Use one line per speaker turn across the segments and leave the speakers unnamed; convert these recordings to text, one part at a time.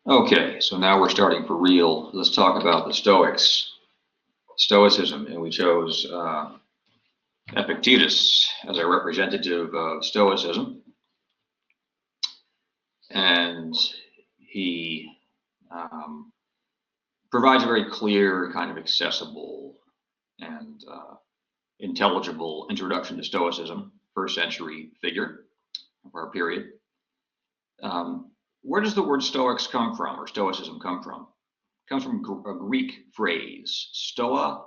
Okay, so now we're starting for real. Let's talk about the Stoics, Stoicism, and we chose Epictetus as a representative of Stoicism, and he provides a very clear, kind of accessible and intelligible introduction to Stoicism, first century figure of our period. Where does the word Stoics come from, or Stoicism come from? It comes from a Greek phrase, stoa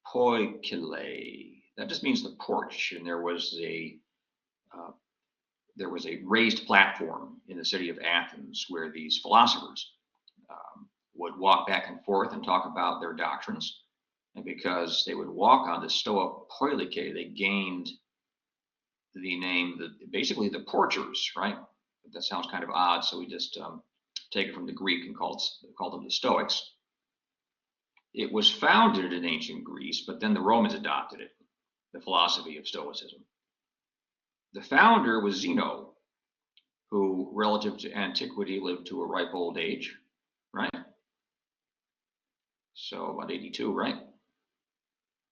poikile. That just means the porch, and there was a raised platform in the city of Athens where these philosophers would walk back and forth and talk about their doctrines. And because they would walk on the stoa poikile, they gained the name, basically the porchers, right? That sounds kind of odd, so we just take it from the Greek and call them the Stoics. It was founded in ancient Greece, but then the Romans adopted it, the philosophy of Stoicism. The founder was Zeno, who, relative to antiquity, lived to a ripe old age, right? So about 82, right?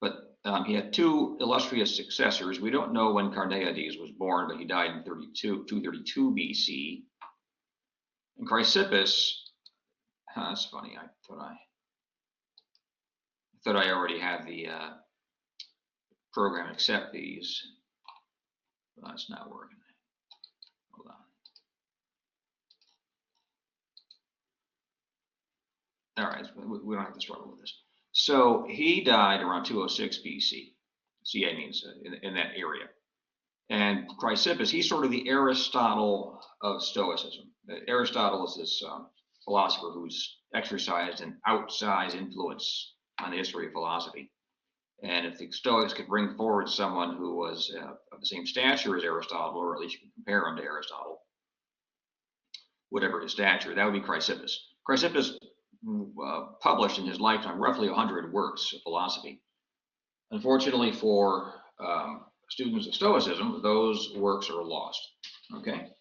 But he had two illustrious successors. We don't know when Carneades was born, but he died in 232 BC. And Chrysippus, that's funny. I thought I already had the program accept these. Well, that's not working. Hold on. All right, we don't have to struggle with this. So he died around 206 BC. CA means in that area. And Chrysippus, he's sort of the Aristotle of Stoicism. Aristotle is this philosopher who's exercised an outsized influence on the history of philosophy. And if the Stoics could bring forward someone who was of the same stature as Aristotle, or at least you can compare him to Aristotle, whatever his stature, that would be Chrysippus. Chrysippus published in his lifetime roughly 100 works of philosophy. Unfortunately for students of Stoicism, those works are lost. Okay,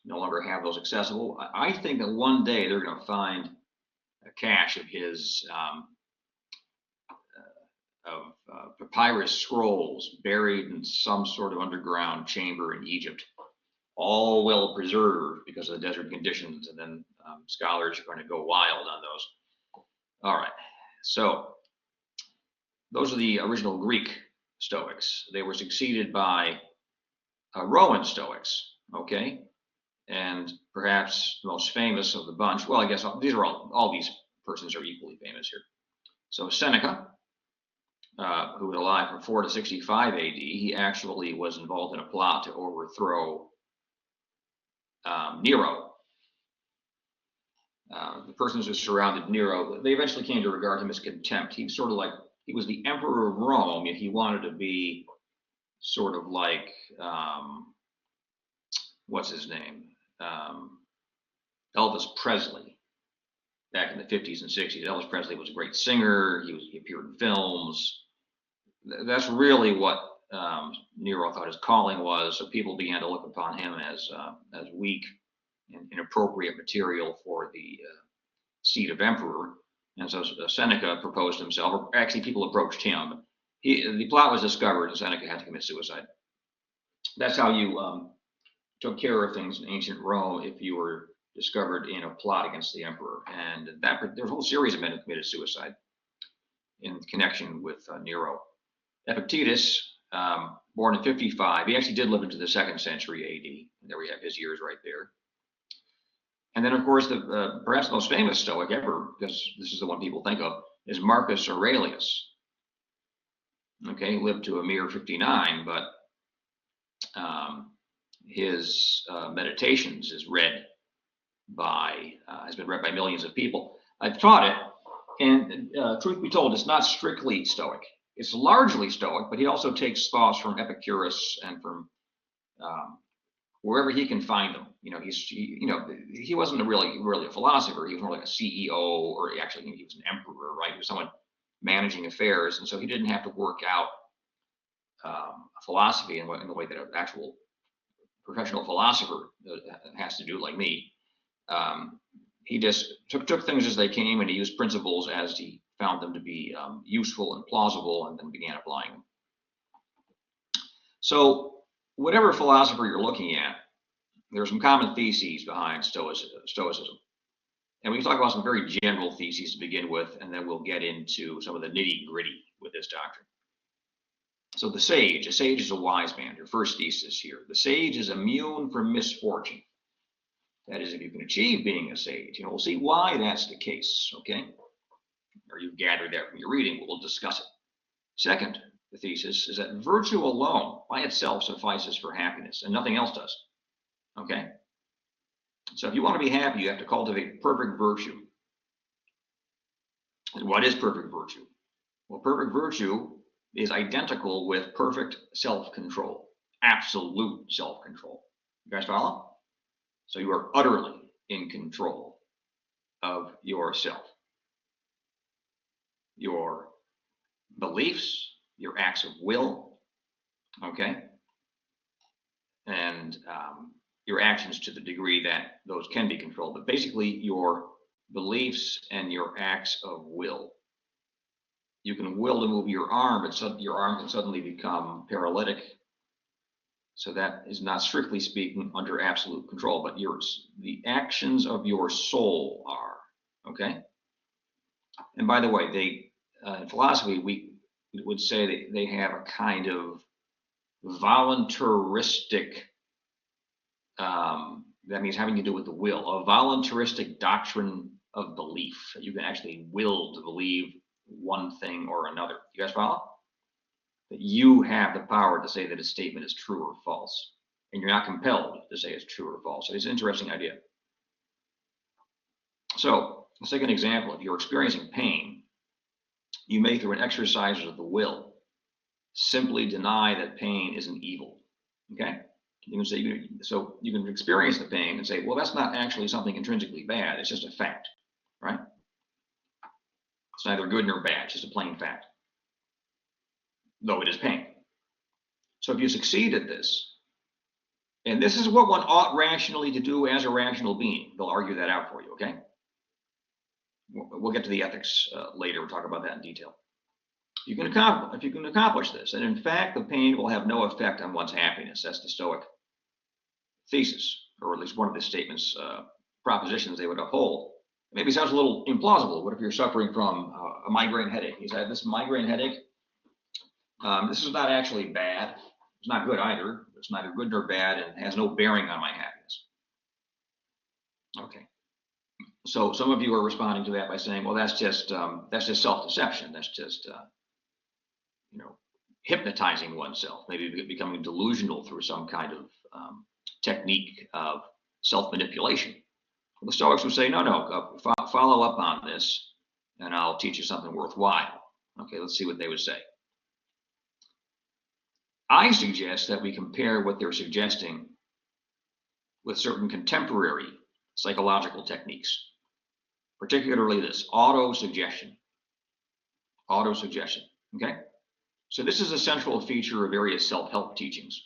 no longer have those accessible. I think that one day they're going to find a cache of his papyrus scrolls buried in some sort of underground chamber in Egypt, all well preserved because of the desert conditions, and then scholars are going to go wild on those. All right, so those are the original Greek Stoics. They were succeeded by Roman Stoics, okay? And perhaps the most famous of the bunch, well, I guess these are all these persons are equally famous here. So Seneca, who was alive from 4 to 65 AD, he actually was involved in a plot to overthrow Nero. The persons who surrounded Nero, they eventually came to regard him as contempt. He was sort of like, he was the emperor of Rome, yet he wanted to be sort of like, what's his name? Elvis Presley, back in the 50s and 60s. Elvis Presley was a great singer. He appeared in films. That's really what Nero thought his calling was. So people began to look upon him as weak and inappropriate material for the seat of emperor. And so Seneca proposed himself, or actually people approached him. The plot was discovered and Seneca had to commit suicide. That's how you took care of things in ancient Rome if you were discovered in a plot against the emperor. And there's a whole series of men who committed suicide in connection with Nero. Epictetus, born in 55, he actually did live into the 2nd century AD. And there we have his years right there. And then, of course, perhaps the most famous Stoic ever, because this is the one people think of, is Marcus Aurelius. Okay, he lived to a mere 59, but his Meditations has been read by millions of people. I've taught it, and truth be told, it's not strictly Stoic. It's largely Stoic, but he also takes thoughts from Epicurus and from wherever he can find them. He wasn't really a philosopher. He was more like a CEO, or actually he was an emperor, right? He was someone managing affairs, and so he didn't have to work out philosophy in the way that an actual professional philosopher has to do, like me. he just took things as they came, and he used principles as he found them to be useful and plausible, and then began applying them. So whatever philosopher you're looking at, there are some common theses behind Stoicism. And we can talk about some very general theses to begin with, and then we'll get into some of the nitty-gritty with this doctrine. So a sage is a wise man. Your first thesis here. The sage is immune from misfortune. That is, if you can achieve being a sage. We'll see why that's the case, okay? Or you've gathered that from your reading. We'll discuss it. Second, the thesis is that virtue alone by itself suffices for happiness, and nothing else does, okay? So if you want to be happy, you have to cultivate perfect virtue. And what is perfect virtue? Well, perfect virtue is identical with perfect self-control, absolute self-control. You guys follow? So you are utterly in control of yourself, your beliefs, your acts of will, okay? And your actions to the degree that those can be controlled, but basically your beliefs and your acts of will. You can will to move your arm, but your arm can suddenly become paralytic. So that is not, strictly speaking, under absolute control, but the actions of your soul are, okay? And by the way, in philosophy, we would say that they have a kind of voluntaristic, that means having to do with the will, a voluntaristic doctrine of belief. You can actually will to believe one thing or another. You guys follow? That you have the power to say that a statement is true or false, and you're not compelled to say it's true or false. So it's an interesting idea. So let's take an example. If you're experiencing pain, you may, through an exercise of the will, simply deny that pain isn't evil. Okay? You can say, so you can experience the pain and say, well, that's not actually something intrinsically bad. It's just a fact, right? It's neither good nor bad. It's just a plain fact, though it is pain. So if you succeed at this, and this is what one ought rationally to do as a rational being, they'll argue that out for you, okay? We'll get to the ethics later. We'll talk about that in detail. If you can accomplish this, and in fact, the pain will have no effect on one's happiness. That's the Stoic thesis, or at least one of the statements, propositions they would uphold. Maybe sounds a little implausible. What if you're suffering from a migraine headache? You say, this migraine headache, this is not actually bad. It's not good either. It's neither good nor bad, and has no bearing on my happiness. Okay. So some of you are responding to that by saying, well, that's just self-deception. That's just hypnotizing oneself, maybe becoming delusional through some kind of technique of self-manipulation. The Stoics would say, no, follow up on this, and I'll teach you something worthwhile. Okay, let's see what they would say. I suggest that we compare what they're suggesting with certain contemporary psychological techniques, particularly this auto-suggestion. Auto-suggestion, okay? So this is a central feature of various self-help teachings.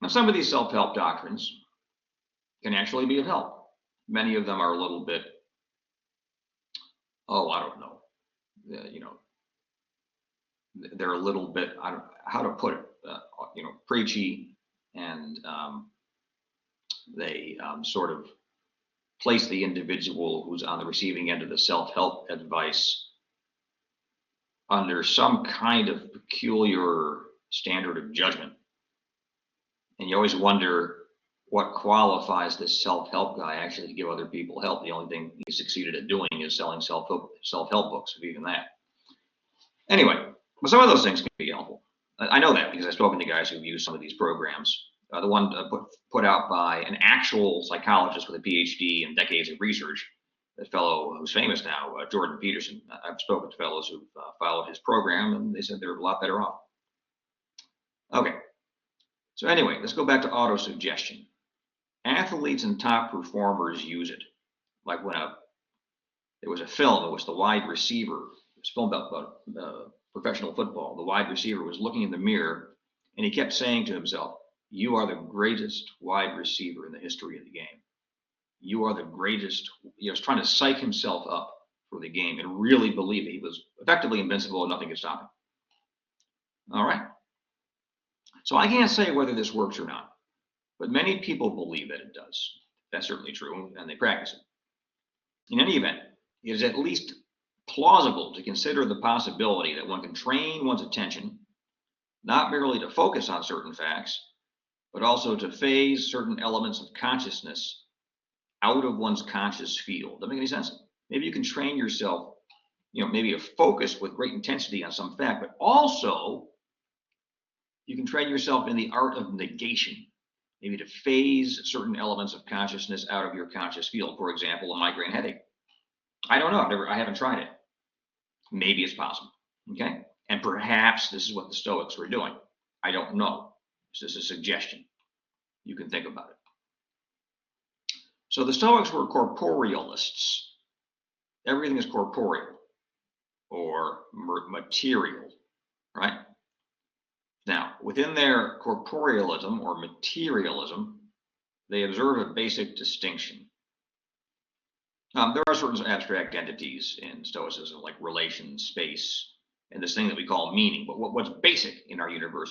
Now, some of these self-help doctrines can actually be of help. Many of them are a little bit, I don't know, they're a little bit, I don't know how to put it, preachy, and they sort of place the individual who's on the receiving end of the self-help advice under some kind of peculiar standard of judgment. And you always wonder what qualifies this self-help guy actually to give other people help. The only thing he succeeded at doing is selling self-help books, if even that. Anyway, but some of those things can be helpful. I know that because I've spoken to guys who've used some of these programs. The one put out by an actual psychologist with a PhD and decades of research, that fellow who's famous now, Jordan Peterson. I've spoken to fellows who've followed his program, and they said they're a lot better off. Okay, so anyway, let's go back to auto-suggestion. Athletes and top performers use it. Like when there was a film in which the wide receiver, it was filmed about professional football, the wide receiver was looking in the mirror, and he kept saying to himself, "You are the greatest wide receiver in the history of the game." you are the greatest. He was trying to psych himself up for the game and really believe that he was effectively invincible and nothing could stop him. All right. So I can't say whether this works or not, but many people believe that it does. That's certainly true, and they practice it. In any event, it is at least plausible to consider the possibility that one can train one's attention not merely to focus on certain facts, but also to phase certain elements of consciousness out of one's conscious field. Doesn't make any sense? Maybe you can train yourself, maybe to focus with great intensity on some fact, but also you can train yourself in the art of negation, maybe to phase certain elements of consciousness out of your conscious field. For example, a migraine headache. I don't know. I haven't tried it. Maybe it's possible. Okay. And perhaps this is what the Stoics were doing. I don't know. It's just a suggestion. You can think about it. So the Stoics were corporealists. Everything is corporeal or material, right? Now, within their corporealism or materialism, they observe a basic distinction. There are certain abstract entities in Stoicism, like relation, space, and this thing that we call meaning. But what's basic in our universe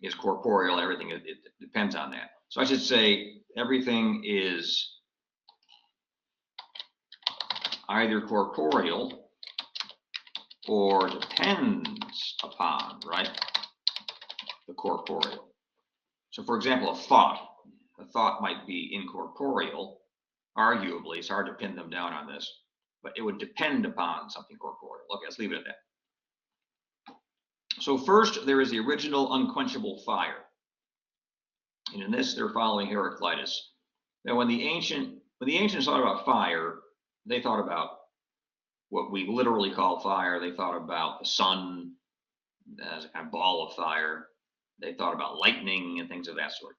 is corporeal. Everything it depends on that. So I should say everything is either corporeal or depends upon, right, the corporeal. So for example, a thought might be incorporeal. Arguably, it's hard to pin them down on this, but it would depend upon something corporeal. Okay, let's leave it at that. So first, there is the original unquenchable fire. And in this, they're following Heraclitus. Now, when the ancients thought about fire, they thought about what we literally call fire. They thought about the sun as a kind of ball of fire. They thought about lightning and things of that sort.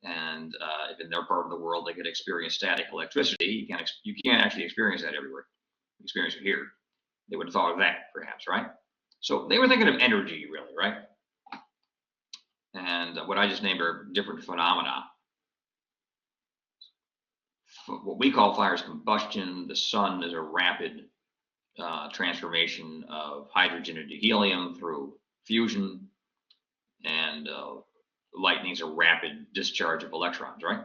And if in their part of the world they could experience static electricity, you can't actually experience that everywhere. You experience it here. They would have thought of that, perhaps, right? So they were thinking of energy, really, right? And what I just named are different phenomena. What we call fire is combustion. The sun is a rapid transformation of hydrogen into helium through fusion, and lightning is a rapid discharge of electrons, right?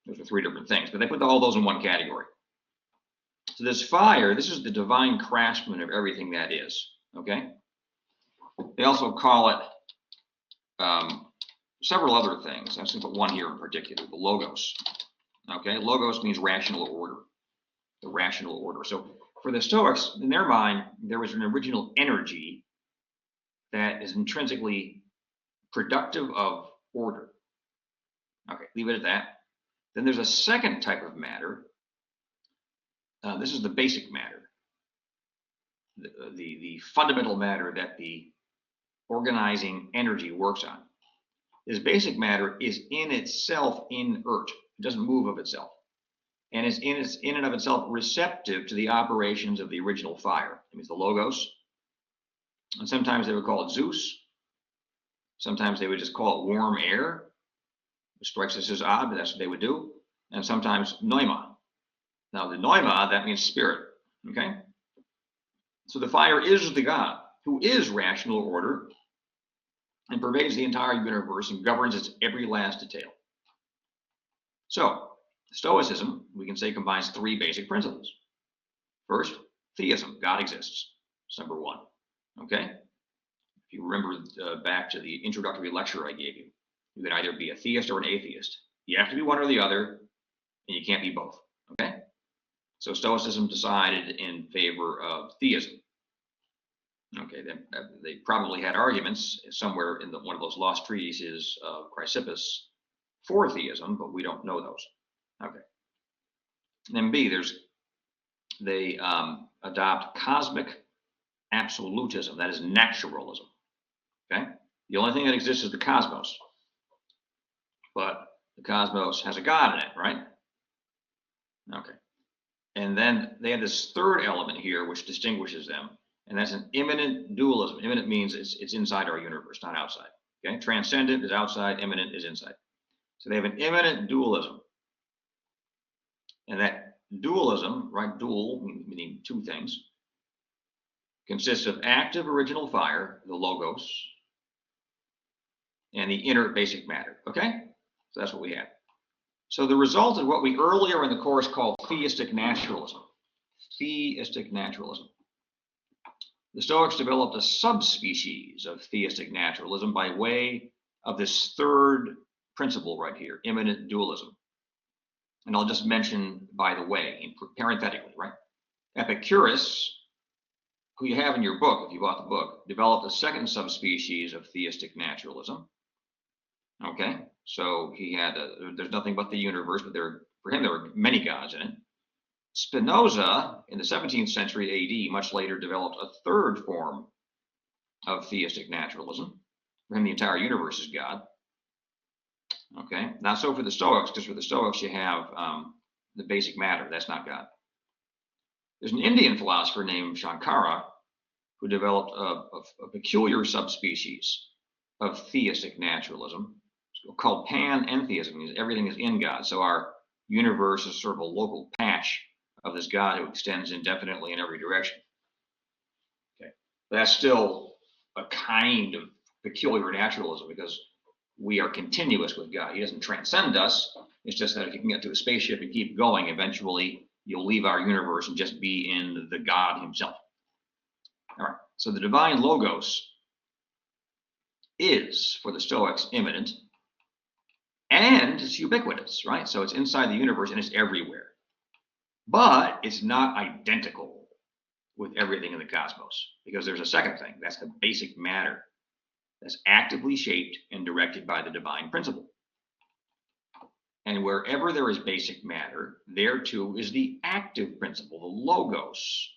Those are three different things, but they put all those in one category. So this fire, this is the divine craftsman of everything that is, okay? They also call it several other things. I'm just going to put one here in particular, the logos. Okay, logos means rational order, the rational order. So for the Stoics, in their mind, there was an original energy that is intrinsically productive of order. Okay, leave it at that. Then there's a second type of matter. This is the basic matter, the fundamental matter that the organizing energy works on. This basic matter is in itself inert. It doesn't move of itself. And is in and of itself receptive to the operations of the original fire. It means the logos. And sometimes they would call it Zeus. Sometimes they would just call it warm air, which strikes us as odd, but that's what they would do. And sometimes pneuma. Now the pneuma, that means spirit, okay? So the fire is the God who is rational order and pervades the entire universe and governs its every last detail. So Stoicism, we can say, combines three basic principles. First, theism, God exists. That's number one, okay? If you remember back to the introductory lecture I gave you, you can either be a theist or an atheist. You have to be one or the other, and you can't be both, okay? So Stoicism decided in favor of theism. Okay, they probably had arguments somewhere in one of those lost treatises of Chrysippus for theism, but we don't know those. Okay. And then B, they adopt cosmic absolutism, that is naturalism. Okay, the only thing that exists is the cosmos, but the cosmos has a God in it, right? Okay. And then they have this third element here which distinguishes them, and that's an immanent dualism. Immanent means it's inside our universe, not outside. Okay, transcendent is outside, immanent is inside. So they have an immanent dualism. And that dualism, right, dual, meaning two things, consists of active original fire, the logos, and the inert basic matter, okay? So that's what we have. So the result of what we earlier in the course called theistic naturalism. Theistic naturalism. The Stoics developed a subspecies of theistic naturalism by way of this third principle right here, immanent dualism. And I'll just mention, by the way, parenthetically, right? Epicurus, who you have in your book, if you bought the book, developed a second subspecies of theistic naturalism. Okay, so he had, there's nothing but the universe, but for him, there were many gods in it. Spinoza, in the 17th century AD, much later developed a third form of theistic naturalism. For him, the entire universe is God. Okay, not so for the Stoics, because for the Stoics, you have the basic matter. That's not God. There's an Indian philosopher named Shankara who developed a peculiar subspecies of theistic naturalism called panentheism. Everything is in God. So our universe is sort of a local patch of this God who extends indefinitely in every direction. Okay, but that's still a kind of peculiar naturalism because we are continuous with God. He doesn't transcend us. It's just that if you can get to a spaceship and keep going, eventually you'll leave our universe and just be in the God himself. All right, so the divine logos is, for the Stoics, immanent, and it's ubiquitous, right? So it's inside the universe and it's everywhere. But it's not identical with everything in the cosmos, because there's a second thing. That's the basic matter that's actively shaped and directed by the divine principle. And wherever there is basic matter, there too is the active principle, the logos,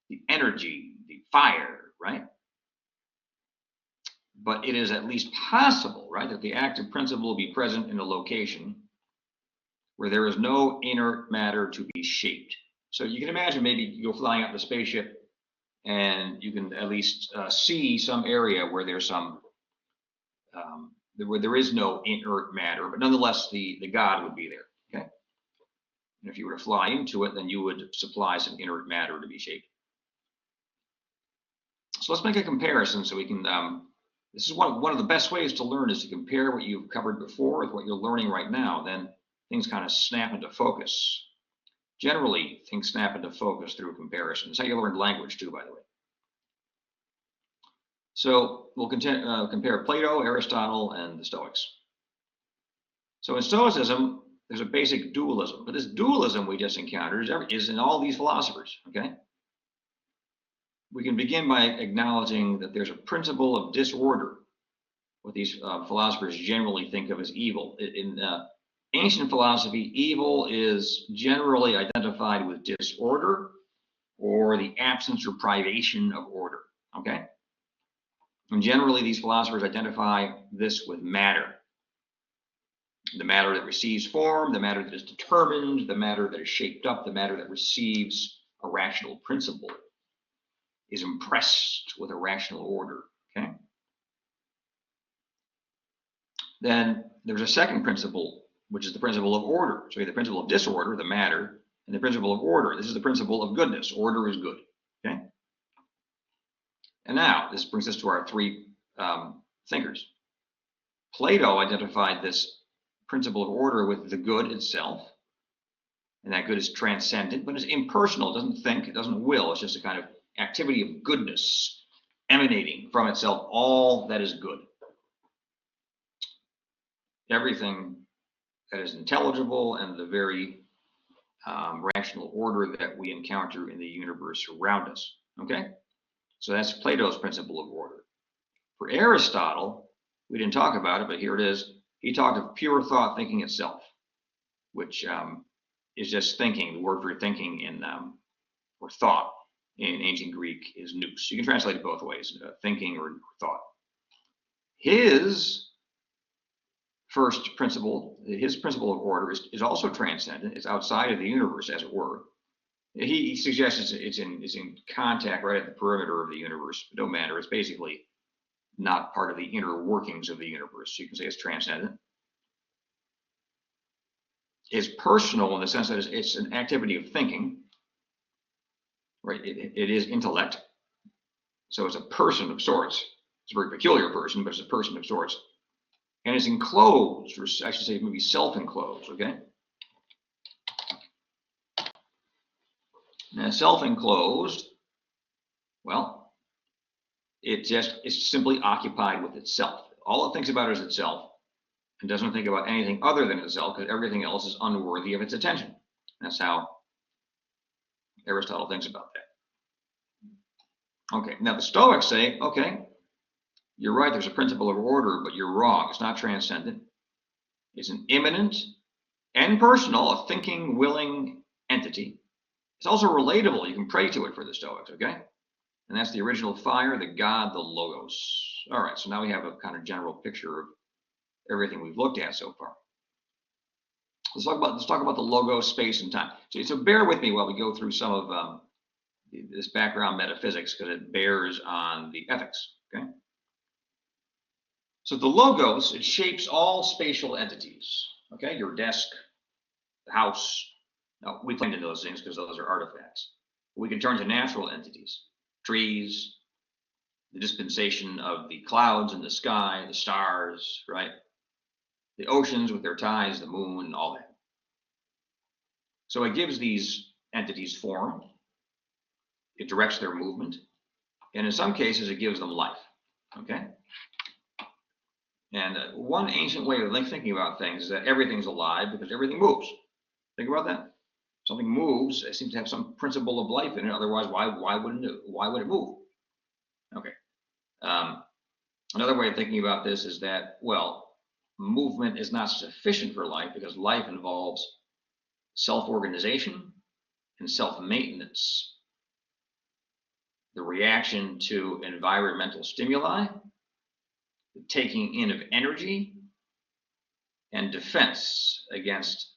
the energy, the fire, right? But it is at least possible, right, that the active principle will be present in a location where there is no inert matter to be shaped. So you can imagine maybe you go flying out in a spaceship and you can at least see some area where there's some, where there is no inert matter, but nonetheless the God would be there, okay? And if you were to fly into it, then you would supply some inert matter to be shaped. So let's make a comparison so we can, this is one of the best ways to learn is to compare what you've covered before with what you're learning right now. Then things kind of snap into focus. Generally, things snap into focus through comparison. It's how you learn language too, by the way. So we'll compare Plato, Aristotle, and the Stoics. So in Stoicism, there's a basic dualism, but this dualism we just encountered is in all these philosophers, okay? We can begin by acknowledging that there's a principle of disorder, what these philosophers generally think of as evil. In ancient philosophy, evil is generally identified with disorder or the absence or privation of order, okay? And generally, these philosophers identify this with matter. The matter that receives form, the matter that is determined, the matter that is shaped up, the matter that receives a rational principle, is impressed with a rational order, okay? Then there's a second principle, which is the principle of order. So we have the principle of disorder, the matter, and the principle of order. This is the principle of goodness. Order is good, okay? And now, this brings us to our three thinkers. Plato identified this principle of order with the good itself, and that good is transcendent, but it's impersonal. It doesn't think, it doesn't will. It's just a kind of activity of goodness emanating from itself, all that is good. Everything that is intelligible and the very rational order that we encounter in the universe around us, okay? So that's Plato's principle of order. For Aristotle, we didn't talk about it, but here it is. He talked of pure thought thinking itself, which is just thinking. The word for thinking in or thought in ancient Greek is nous. You can translate it both ways, thinking or thought. His first principle, his principle of order is also transcendent. It's outside of the universe, as it were. He suggests it's in contact right at the perimeter of the universe. It don't matter. It's basically not part of the inner workings of the universe. So you can say it's transcendent. is personal in the sense that it's an activity of thinking, right? It is intellect. So it's a person of sorts. It's a very peculiar person, but it's a person of sorts. And it's enclosed, or I should say maybe self-enclosed, okay? Now, self-enclosed, well, it's simply occupied with itself. All it thinks about is itself, and doesn't think about anything other than itself, because everything else is unworthy of its attention. That's how Aristotle thinks about that. Okay, now the Stoics say, okay, you're right, there's a principle of order, but you're wrong. It's not transcendent. It's an immanent and personal, a thinking, willing entity. It's also relatable. You can pray to it for the Stoics, okay? And that's the original fire, the God, the Logos. All right, so now we have a kind of general picture of everything we've looked at so far. Let's talk about the Logos, space, and time. So bear with me while we go through some of this background metaphysics, because it bears on the ethics, okay? So the Logos, it shapes all spatial entities, okay? Your desk, the house. Now, we claim to those things because those are artifacts. We can turn to natural entities, trees, the dispensation of the clouds in the sky, the stars, right? The oceans with their tides, the moon, all that. So it gives these entities form, it directs their movement, and in some cases it gives them life, okay? And one ancient way of thinking about things is that everything's alive because everything moves. Think about that. Something moves, it seems to have some principle of life in it. Otherwise, why would it move? Okay. Another way of thinking about this is that, well, movement is not sufficient for life because life involves self-organization and self-maintenance. The reaction to environmental stimuli, the taking in of energy, and defense against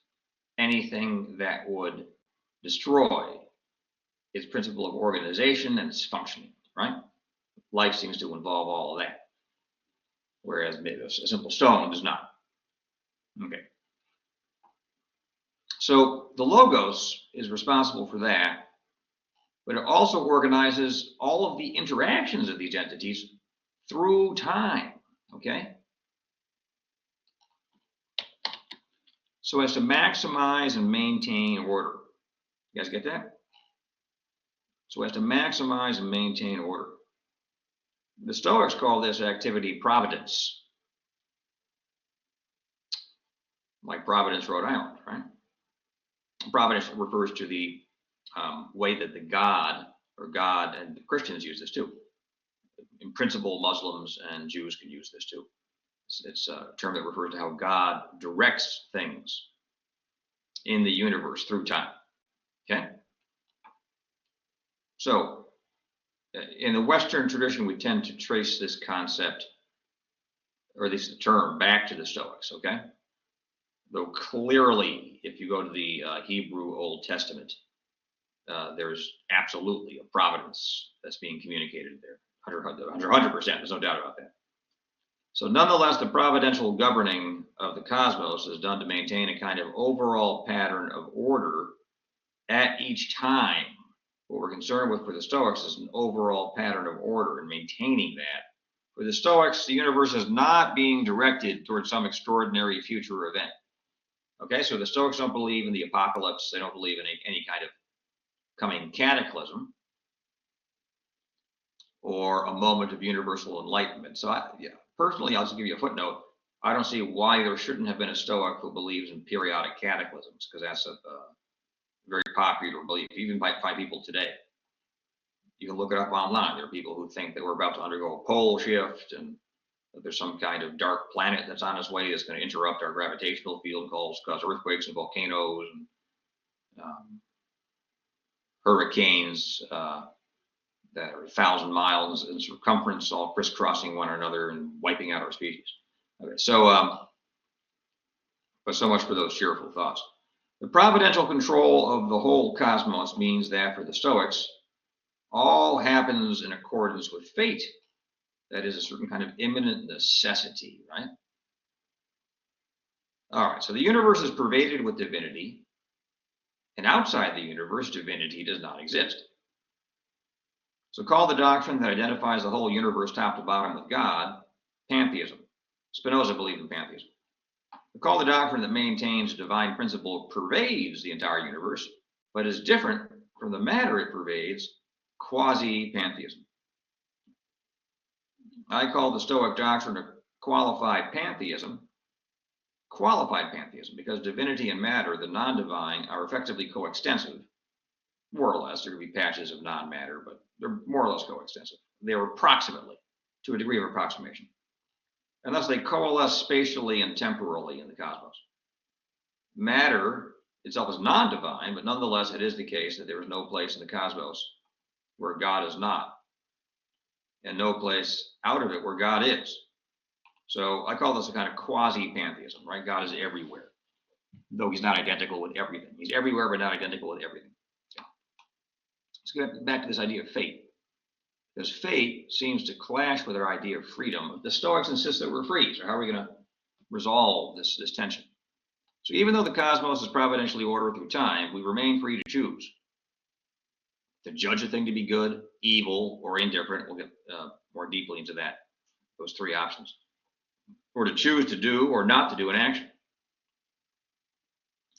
anything that would destroy its principle of organization and its functioning, right? Life seems to involve all of that, whereas a simple stone does not. Okay. So the Logos is responsible for that, but it also organizes all of the interactions of these entities through time, okay? So as to maximize and maintain order. You guys get that? So as to maximize and maintain order. The Stoics call this activity providence. Like Providence, Rhode Island, right? Providence refers to the way that the God, or God, and the Christians use this too. In principle, Muslims and Jews can use this too. It's a term that refers to how God directs things in the universe through time, okay? So in the Western tradition, we tend to trace this concept, or at least the term, back to the Stoics, okay? Though clearly, if you go to the Hebrew Old Testament, there's absolutely a providence that's being communicated there, 100%, there's no doubt about that. So nonetheless, the providential governing of the cosmos is done to maintain a kind of overall pattern of order at each time. What we're concerned with for the Stoics is an overall pattern of order and maintaining that. For the Stoics, the universe is not being directed towards some extraordinary future event. Okay, so the Stoics don't believe in the apocalypse. They don't believe in any kind of coming cataclysm or a moment of universal enlightenment. So personally, I'll just give you a footnote. I don't see why there shouldn't have been a Stoic who believes in periodic cataclysms, because that's a very popular belief, even by people today. You can look it up online. There are people who think that we're about to undergo a pole shift and that there's some kind of dark planet that's on its way that's going to interrupt our gravitational field, cause earthquakes and volcanoes and hurricanes that are 1,000 miles in circumference, all crisscrossing one another and wiping out our species. Okay, so, but so much for those cheerful thoughts. The providential control of the whole cosmos means that for the Stoics, all happens in accordance with fate. That is a certain kind of imminent necessity, right? All right, so the universe is pervaded with divinity, and outside the universe, divinity does not exist. So call the doctrine that identifies the whole universe top to bottom with God pantheism. Spinoza believed in pantheism. We call the doctrine that maintains a divine principle pervades the entire universe, but is different from the matter it pervades, quasi-pantheism. I call the Stoic doctrine of qualified pantheism, because divinity and matter, the non-divine, are effectively coextensive, more or less. There could be patches of non-matter, but they're more or less coextensive. They're approximately, to a degree of approximation. And thus they coalesce spatially and temporally in the cosmos. Matter itself is non-divine, but nonetheless it is the case that there is no place in the cosmos where God is not, and no place out of it where God is. So I call this a kind of quasi-pantheism, right? God is everywhere, though he's not identical with everything. He's everywhere, but not identical with everything. Let's get back to this idea of fate, because fate seems to clash with our idea of freedom. The Stoics insist that we're free, so how are we going to resolve this tension? So even though the cosmos is providentially ordered through time, we remain free to choose. To judge a thing to be good, evil, or indifferent. We'll get more deeply into that, those three options. Or to choose to do or not to do an action.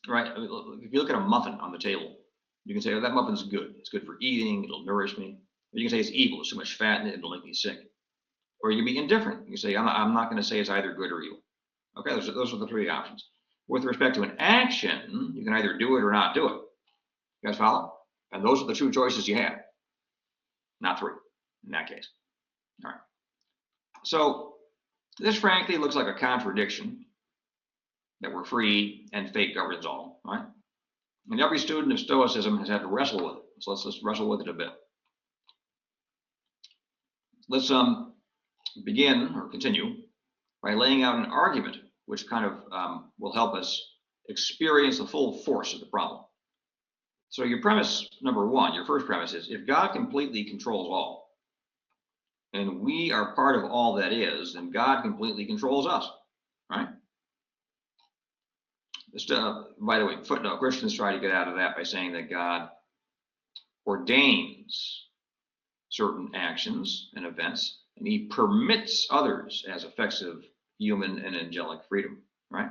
Right? I mean, if you look at a muffin on the table, you can say, oh, that muffin's good. It's good for eating. It'll nourish me. Or you can say it's evil. There's too much fat in it. It'll make me sick. Or you can be indifferent. You can say, I'm not going to say it's either good or evil. Okay, those are the three options. With respect to an action, you can either do it or not do it. You guys follow? And those are the two choices you have. Not three, in that case. All right. So this, frankly, looks like a contradiction, that we're free and fate governs all, right? And every student of Stoicism has had to wrestle with it. So let's wrestle with it a bit. Let's begin or continue by laying out an argument which kind of will help us experience the full force of the problem. So your premise number one, your first premise is, if God completely controls all, and we are part of all that is, then God completely controls us, right? Just, by the way, footnote, Christians try to get out of that by saying that God ordains certain actions and events, and he permits others as effects of human and angelic freedom, right?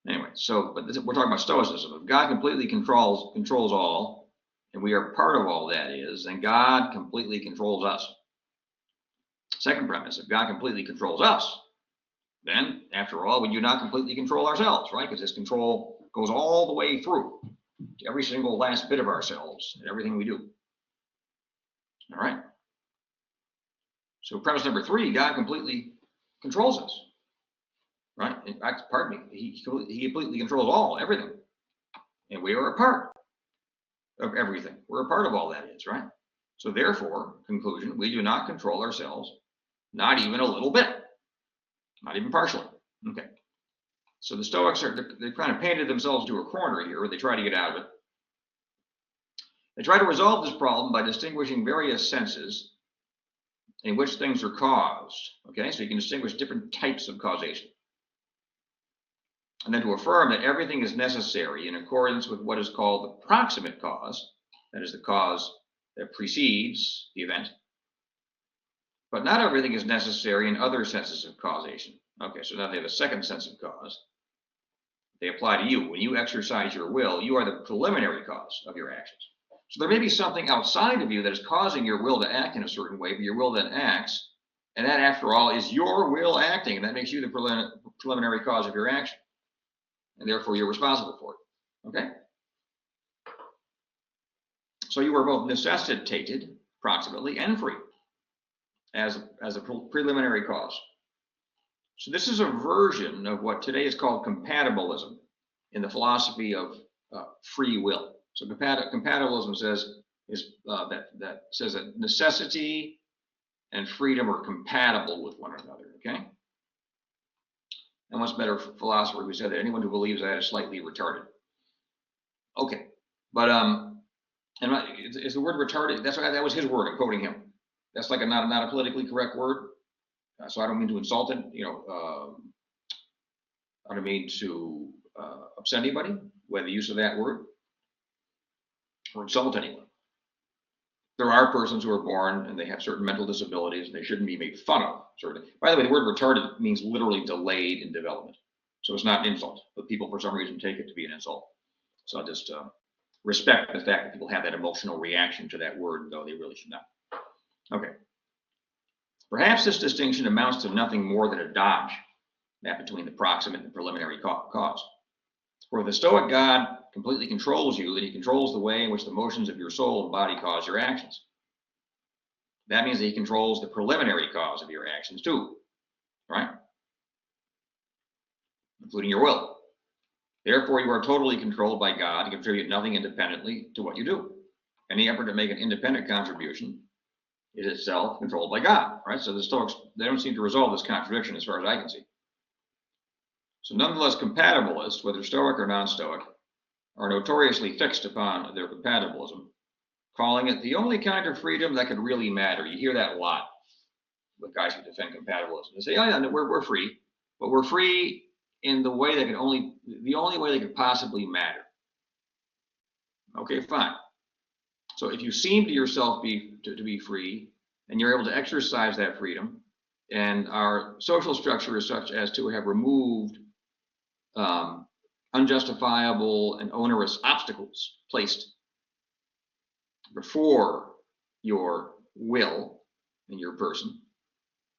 Anyway, so, but we're talking about Stoicism. If God completely controls all, and we are part of all that is, then God completely controls us. Second premise, if God completely controls us, then, after all, we do not completely control ourselves, right? Because this control goes all the way through to every single last bit of ourselves and everything we do. All right? So premise number three, God completely controls us, right? In fact, pardon me, he completely controls everything. And we are a part of everything. We're a part of all that is, right? So therefore, conclusion, we do not control ourselves, not even a little bit. Not even partially. Okay. So the Stoics they've kind of painted themselves to a corner here where they try to get out of it. They try to resolve this problem by distinguishing various senses in which things are caused. Okay, so you can distinguish different types of causation. And then to affirm that everything is necessary in accordance with what is called the proximate cause, that is the cause that precedes the event. But not everything is necessary in other senses of causation. Okay, so now they have a second sense of cause. They apply to you. When you exercise your will, you are the preliminary cause of your actions. So there may be something outside of you that is causing your will to act in a certain way, but your will then acts. And that, after all, is your will acting. And that makes you the preliminary cause of your action. And therefore, you're responsible for it. Okay? So you are both necessitated, proximately, and free as a preliminary cause. So this is a version of what today is called compatibilism in the philosophy of free will. So compatibilism says that necessity and freedom are compatible with one another. Okay. And once better philosopher who said that anyone who believes that is slightly retarded. Okay, but is the word retarded? That was his word. I'm quoting him. That's like not a politically correct word. So I don't mean to insult it. I don't mean to upset anybody with the use of that word or insult anyone. There are persons who are born and they have certain mental disabilities and they shouldn't be made fun of. By the way, the word retarded means literally delayed in development. So it's not an insult, but people for some reason take it to be an insult. So I'll just respect the fact that people have that emotional reaction to that word, though they really should not. Okay. Perhaps this distinction amounts to nothing more than a dodge, that between the proximate and preliminary cause. For if the Stoic God completely controls you, then he controls the way in which the motions of your soul and body cause your actions. That means that he controls the preliminary cause of your actions too, right? Including your will. Therefore, you are totally controlled by God and contribute nothing independently to what you do. Any effort to make an independent contribution is itself controlled by God, right? So the Stoics, they don't seem to resolve this contradiction as far as I can see. So nonetheless, compatibilists, whether Stoic or non-Stoic, are notoriously fixed upon their compatibilism, calling it the only kind of freedom that could really matter. You hear that a lot with guys who defend compatibilism. They say, oh yeah, we're free, but we're free in the way that the only way that could possibly matter. Okay, fine. So if you seem to yourself to be free, and you're able to exercise that freedom, and our social structure is such as to have removed unjustifiable and onerous obstacles placed before your will in your person,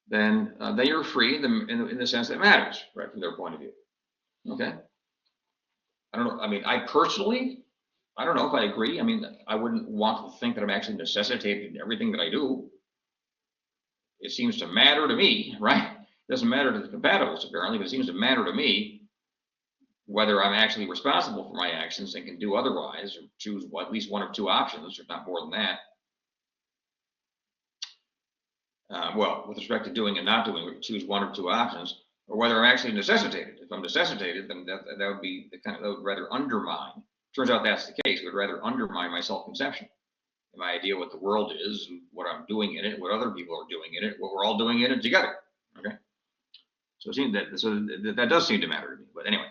then you're free in the sense that matters, right, from their point of view. Okay? I don't know. I mean, I personally, I don't know if I agree. I mean, I wouldn't want to think that I'm actually necessitated in everything that I do. It seems to matter to me, right? It doesn't matter to the compatibilists apparently, but it seems to matter to me whether I'm actually responsible for my actions and can do otherwise, or choose at least one of two options, if not more than that. Well, with respect to doing and not doing, we choose one or two options, or whether I'm actually necessitated. If I'm necessitated, then that would be that would rather undermine. Turns out that's the case. It would rather undermine my self-conception, my idea what the world is, and what I'm doing in it, what other people are doing in it, what we're all doing in it together. Okay. So it seems that does seem to matter to me. But anyway,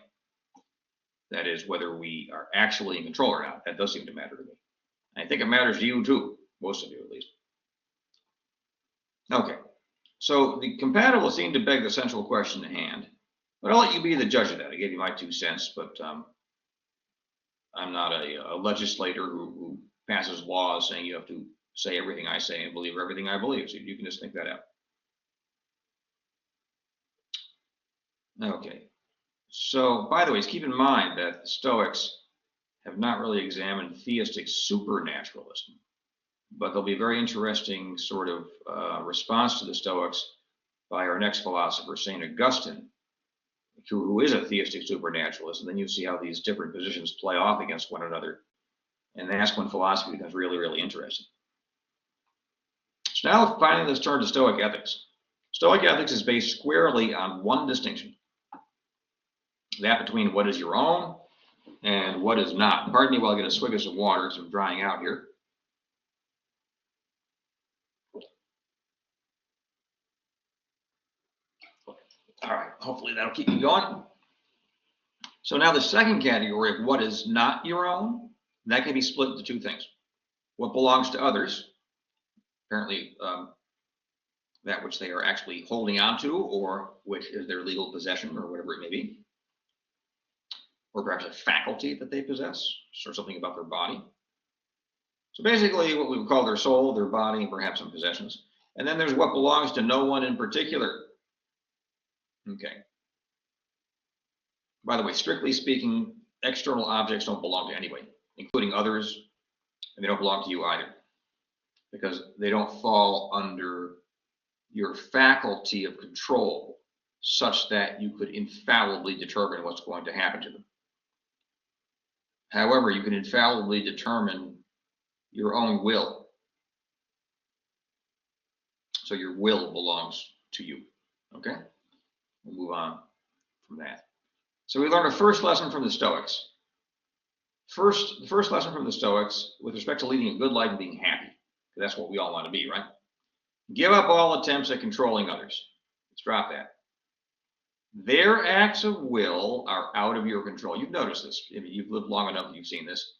that is whether we are actually in control or not. That does seem to matter to me. I think it matters to you too, most of you at least. Okay, so the compatibilists seem to beg the central question at hand, but I'll let you be the judge of that. I gave you my 2 cents, but I'm not a legislator who passes laws saying you have to say everything I say and believe everything I believe. So you can just think that out. Okay. So, by the way, keep in mind that the Stoics have not really examined theistic supernaturalism, but there'll be a very interesting sort of response to the Stoics by our next philosopher, St. Augustine, who is a theistic supernaturalist, and then you see how these different positions play off against one another, and that's when philosophy becomes really, really interesting. So now, finally, let's turn to Stoic ethics. Stoic ethics is based squarely on one distinction, that between what is your own and what is not. Pardon me while I get a swig of some water because I'm drying out here. All right, hopefully that'll keep me going. So now the second category of what is not your own, that can be split into two things. What belongs to others, apparently that which they are actually holding on to, or which is their legal possession, or whatever it may be. Or perhaps a faculty that they possess, or something about their body. So basically what we would call their soul, their body, and perhaps some possessions. And then there's what belongs to no one in particular. Okay. By the way, strictly speaking, external objects don't belong to anybody, including others, and they don't belong to you either, because they don't fall under your faculty of control such that you could infallibly determine what's going to happen to them. However, you can infallibly determine your own will. So your will belongs to you. Okay? We'll move on from that. So we learned our first lesson from the Stoics. The first lesson from the Stoics with respect to leading a good life and being happy. Because that's what we all want to be, right? Give up all attempts at controlling others. Let's drop that. Their acts of will are out of your control. You've noticed this. I mean, you've lived long enough, you've seen this.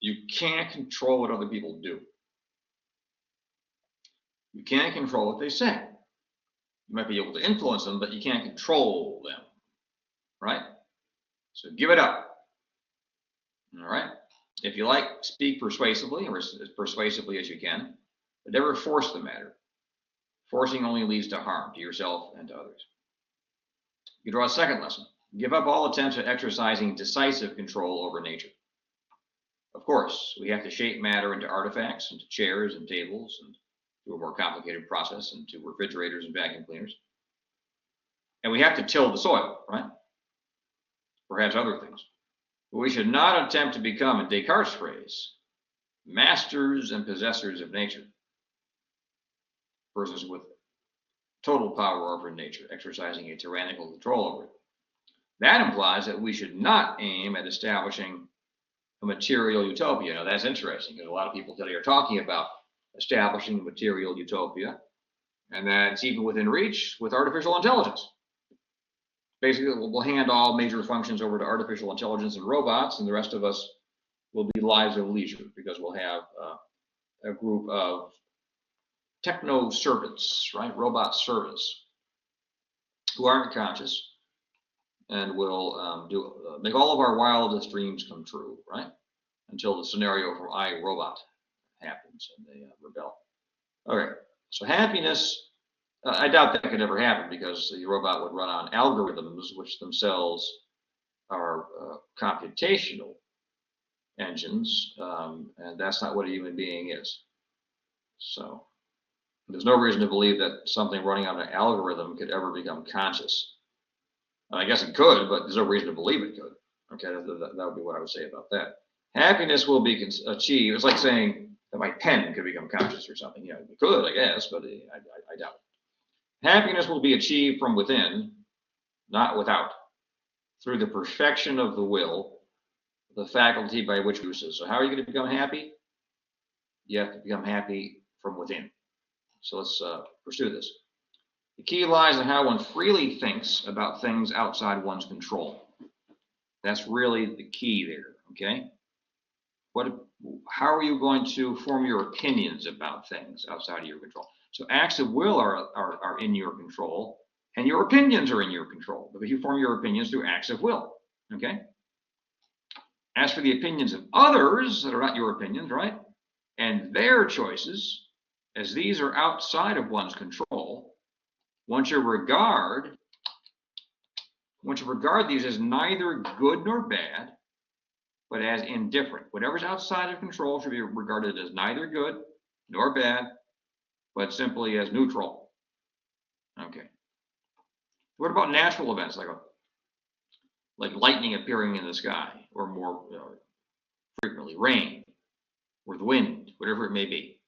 You can't control what other people do. You can't control what they say. You might be able to influence them, but you can't control them, right? So give it up, all right? If you like, speak persuasively, or as persuasively as you can, but never force the matter. Forcing only leads to harm to yourself and to others. You draw a second lesson. Give up all attempts at exercising decisive control over nature. Of course, we have to shape matter into artifacts, into chairs and tables, and to a more complicated process, into refrigerators and vacuum cleaners. And we have to till the soil, right? Perhaps other things. But we should not attempt to become, in Descartes' phrase, masters and possessors of nature. Persons with total power over nature, exercising a tyrannical control over it. That implies that we should not aim at establishing a material utopia. Now that's interesting, because a lot of people today are talking about establishing a material utopia, and that's even within reach with artificial intelligence. Basically, we'll hand all major functions over to artificial intelligence and robots, and the rest of us will be lives of leisure, because we'll have a group of techno servants, right? Robot servants who aren't conscious and will make all of our wildest dreams come true, right? Until the scenario from I, Robot happens and they rebel. Okay, so happiness, I doubt that could ever happen, because the robot would run on algorithms, which themselves are computational engines, and that's not what a human being is. So there's no reason to believe that something running on an algorithm could ever become conscious. I guess it could, but there's no reason to believe it could. Okay, that would be what I would say about that. Happiness will be achieved. It's like saying that my pen could become conscious or something. You know, it could, I guess, but I doubt it. Happiness will be achieved from within, not without, through the perfection of the will, the faculty by which uses. So how are you going to become happy? You have to become happy from within. So let's pursue this. The key lies in how one freely thinks about things outside one's control. That's really the key there, okay? How are you going to form your opinions about things outside of your control? So acts of will are in your control, and your opinions are in your control, because you form your opinions through acts of will, okay? As for the opinions of others that are not your opinions, right? And their choices, as these are outside of one's control, one should regard these as neither good nor bad, but as indifferent. Whatever's outside of control should be regarded as neither good nor bad, but simply as neutral. Okay. What about natural events like lightning appearing in the sky, or more frequently rain, or the wind, whatever it may be?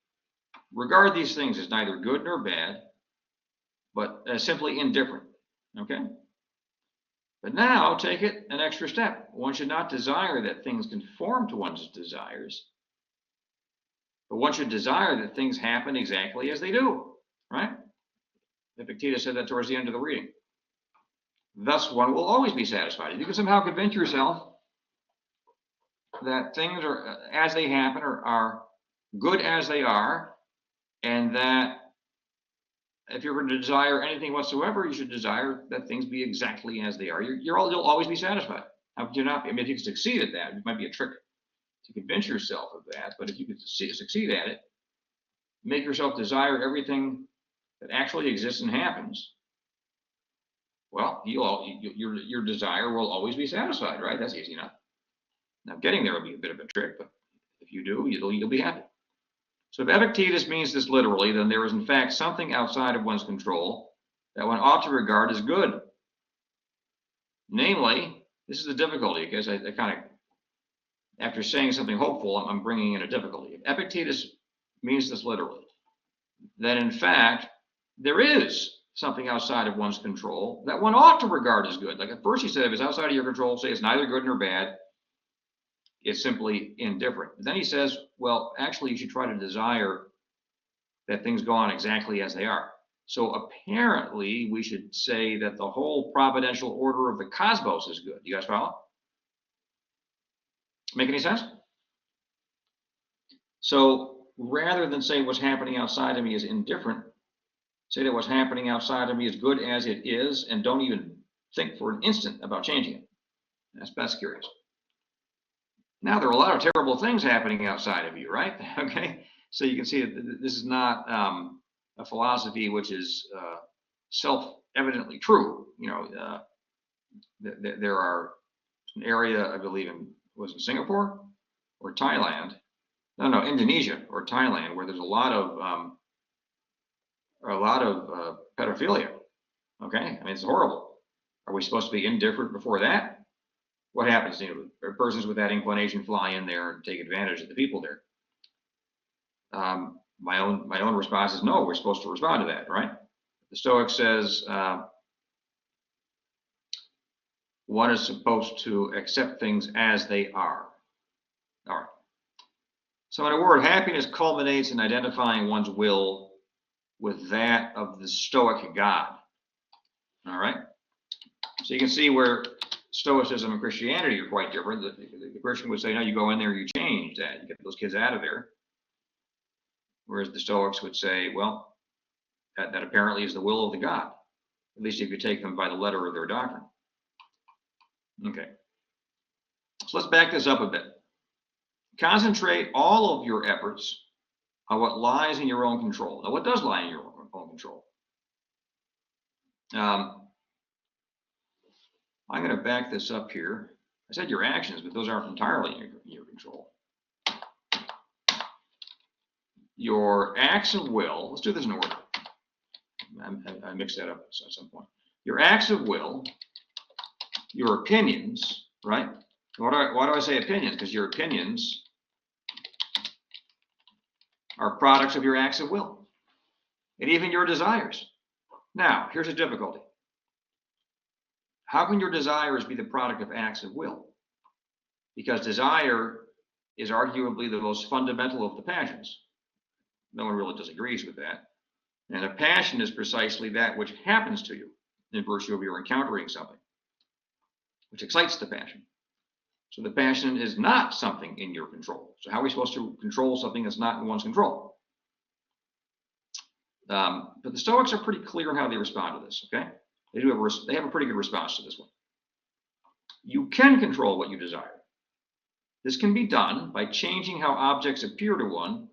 Regard these things as neither good nor bad, but as simply indifferent, okay? But now take it an extra step. One should not desire that things conform to one's desires, but one should desire that things happen exactly as they do, right? Epictetus said that towards the end of the reading. Thus, one will always be satisfied. If you can somehow convince yourself that things are as they happen, or are good as they are, and that if you're going to desire anything whatsoever, you should desire that things be exactly as they are. You'll always be satisfied. How could you not be? I mean, if you can succeed at that, it might be a trick to convince yourself of that, but if you could succeed at it, make yourself desire everything that actually exists and happens, well, your desire will always be satisfied, right? That's easy enough. Now, getting there will be a bit of a trick, but if you do, you'll be happy. So if Epictetus means this literally, then there is in fact something outside of one's control that one ought to regard as good. Namely, this is the difficulty, because I kind of, after saying something hopeful, I'm bringing in a difficulty. If Epictetus means this literally, then in fact, there is something outside of one's control that one ought to regard as good. Like at first he said, if it's outside of your control, say it's neither good nor bad, it's simply indifferent. But then he says, well, actually, you should try to desire that things go on exactly as they are. So apparently we should say that the whole providential order of the cosmos is good. You guys follow? Make any sense? So rather than say what's happening outside of me is indifferent, say that what's happening outside of me is good as it is, and don't even think for an instant about changing it. That's curious. Now, there are a lot of terrible things happening outside of you, right? Okay, so you can see that this is not a philosophy which is self-evidently true. You know, there are an area, I believe, was it Singapore or Thailand? No, Indonesia or Thailand, where there's a lot of pedophilia. Okay, I mean, it's horrible. Are we supposed to be indifferent before that? What happens? You know, persons with that inclination fly in there and take advantage of the people there. My own response is no. We're supposed to respond to that, right? The Stoic says one is supposed to accept things as they are. All right. So in a word, happiness culminates in identifying one's will with that of the Stoic God. All right. So you can see where Stoicism and Christianity are quite different. The Christian would say, no, you go in there, you change that, you get those kids out of there. Whereas the Stoics would say, well, that apparently is the will of the God, at least if you take them by the letter of their doctrine. Okay. So let's back this up a bit. Concentrate all of your efforts on what lies in your own control. Now, what does lie in your own control? I'm going to back this up here. I said your actions, but those aren't entirely in your control. Your acts of will, let's do this in order. I mixed that up at some point. Your acts of will, your opinions, right? Why do I say opinions? Because your opinions are products of your acts of will, and even your desires. Now, here's a difficulty. How can your desires be the product of acts of will? Because desire is arguably the most fundamental of the passions. No one really disagrees with that. And a passion is precisely that which happens to you in virtue of your encountering something, which excites the passion. So the passion is not something in your control. So how are we supposed to control something that's not in one's control? But the Stoics are pretty clear on how they respond to this, okay? They have a pretty good response to this one. You can control what you desire. This can be done by changing how objects appear to one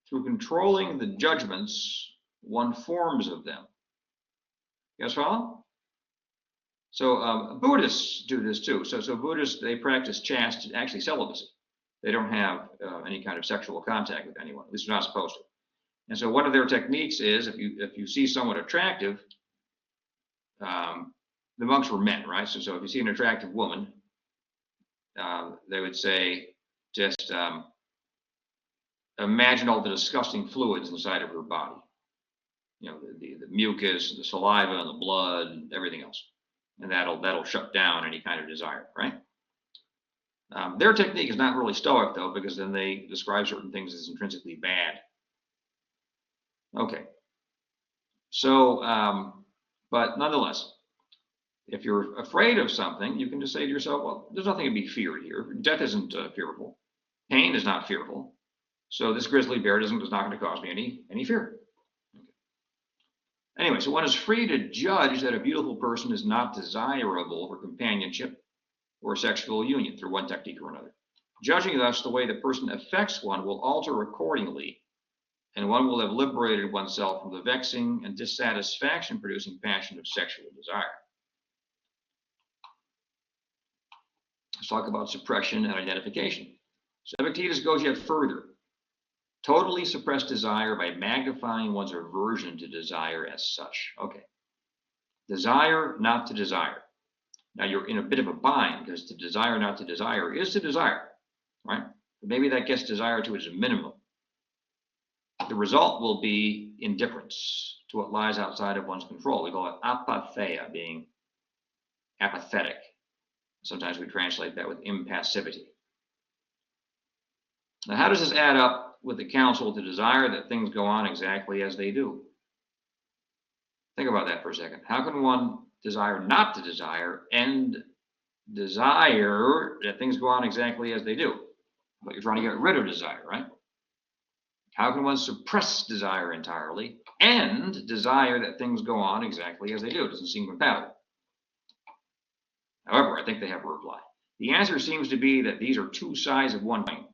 through controlling the judgments one forms of them. You guys follow? So Buddhists do this too. So Buddhists, they practice chastity, actually celibacy. They don't have any kind of sexual contact with anyone. At least they're not supposed to. And so one of their techniques is if you see someone attractive, the monks were men, right? So if you see an attractive woman, they would say, just imagine all the disgusting fluids inside of her body. You know, the mucus, the saliva, and the blood, and everything else. And that'll shut down any kind of desire, right? Their technique is not really Stoic, though, because then they describe certain things as intrinsically bad. Okay. So, but nonetheless, if you're afraid of something, you can just say to yourself, well, there's nothing to be feared here. Death isn't fearful. Pain is not fearful. So this grizzly bear is not going to cause me any fear. Okay. Anyway, so one is free to judge that a beautiful person is not desirable for companionship or sexual union through one technique or another. Judging thus the way the person affects one will alter accordingly, and one will have liberated oneself from the vexing and dissatisfaction producing passion of sexual desire. Let's talk about suppression and identification. So Epictetus goes yet further. Totally suppress desire by magnifying one's aversion to desire as such. Okay. Desire not to desire. Now you're in a bit of a bind because to desire not to desire is to desire, right? But maybe that gets desire to its minimum. The result will be indifference to what lies outside of one's control. We call it apatheia, being apathetic. Sometimes we translate that with impassivity. Now, how does this add up with the counsel to desire that things go on exactly as they do? Think about that for a second. How can one desire not to desire and desire that things go on exactly as they do? But you're trying to get rid of desire, right? How can one suppress desire entirely and desire that things go on exactly as they do? It doesn't seem compatible. However, I think they have a reply. The answer seems to be that these are two sides of one coin.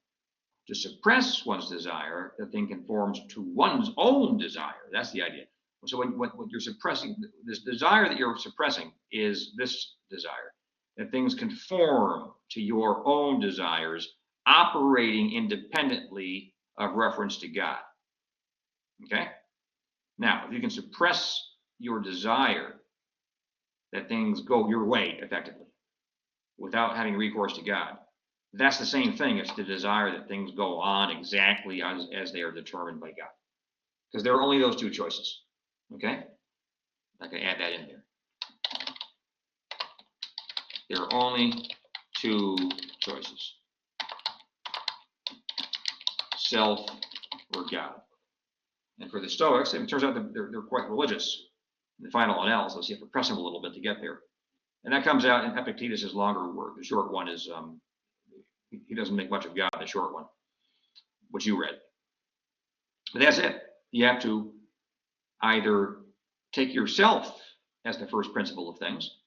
To suppress one's desire, the thing conforms to one's own desire. That's the idea. So what you're suppressing, this desire that you're suppressing is this desire, that things conform to your own desires, operating independently of reference to God. Okay? Now, if you can suppress your desire that things go your way effectively without having recourse to God, that's the same thing as the desire that things go on exactly as they are determined by God. Because there are only those two choices. Okay? I can add that in there. There are only two choices. Self or God. And for the Stoics, it turns out that they're quite religious. In the final analysis, you have to press them a little bit to get there. And that comes out in Epictetus' longer work. The short one is, he doesn't make much of God, the short one, which you read. But that's it. You have to either take yourself as the first principle of things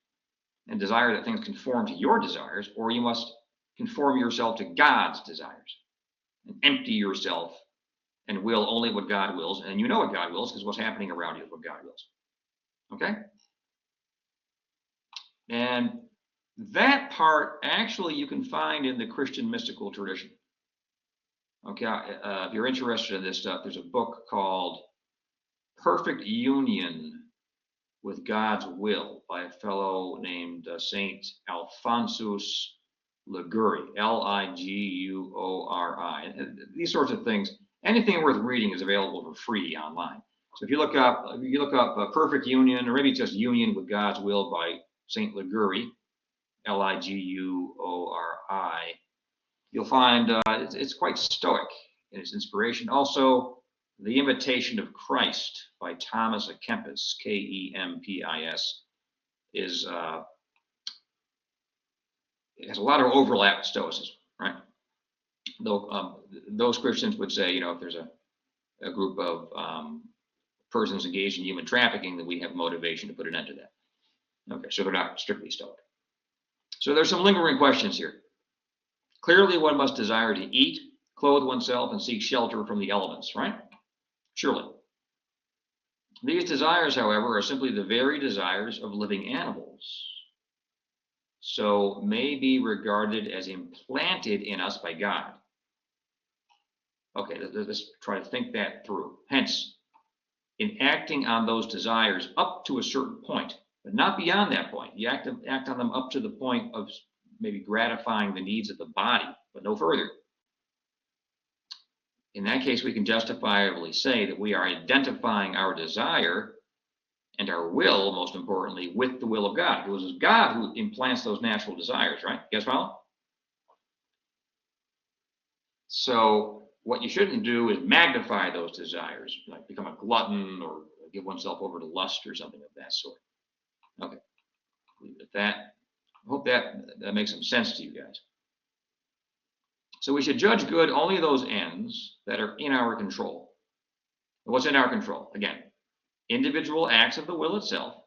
and desire that things conform to your desires, or you must conform yourself to God's desires and empty yourself and will only what God wills. And you know what God wills because what's happening around you is what God wills. Okay? And that part actually you can find in the Christian mystical tradition. Okay, if you're interested in this stuff, there's a book called Perfect Union with God's Will by a fellow named Saint Alphonsus Liguori, Liguori. And these sorts of things, anything worth reading is available for free online. So if you look up Perfect Union, or maybe just Union with God's Will by Saint Liguori, Liguori, you'll find it's quite stoic in its inspiration. Also, The Imitation of Christ by Thomas à Kempis, Kempis, is it has a lot of overlap with Stoicism, right? Though those Christians would say, if there's a group of persons engaged in human trafficking, that we have motivation to put an end to that. Okay, so they're not strictly Stoic. So there's some lingering questions here. Clearly, one must desire to eat, clothe oneself, and seek shelter from the elements, right? Surely. These desires, however, are simply the very desires of living animals, so may be regarded as implanted in us by God. Okay, let's try to think that through. Hence, in acting on those desires up to a certain point, but not beyond that point, you act on them up to the point of maybe gratifying the needs of the body, but no further. In that case, we can justifiably say that we are identifying our desire and our will, most importantly, with the will of God. It was God who implants those natural desires, right? You guys follow? So what you shouldn't do is magnify those desires, like become a glutton or give oneself over to lust or something of that sort. Okay, leave it at that. I hope that makes some sense to you guys. So we should judge good only those ends that are in our control. And what's in our control? Again, individual acts of the will itself,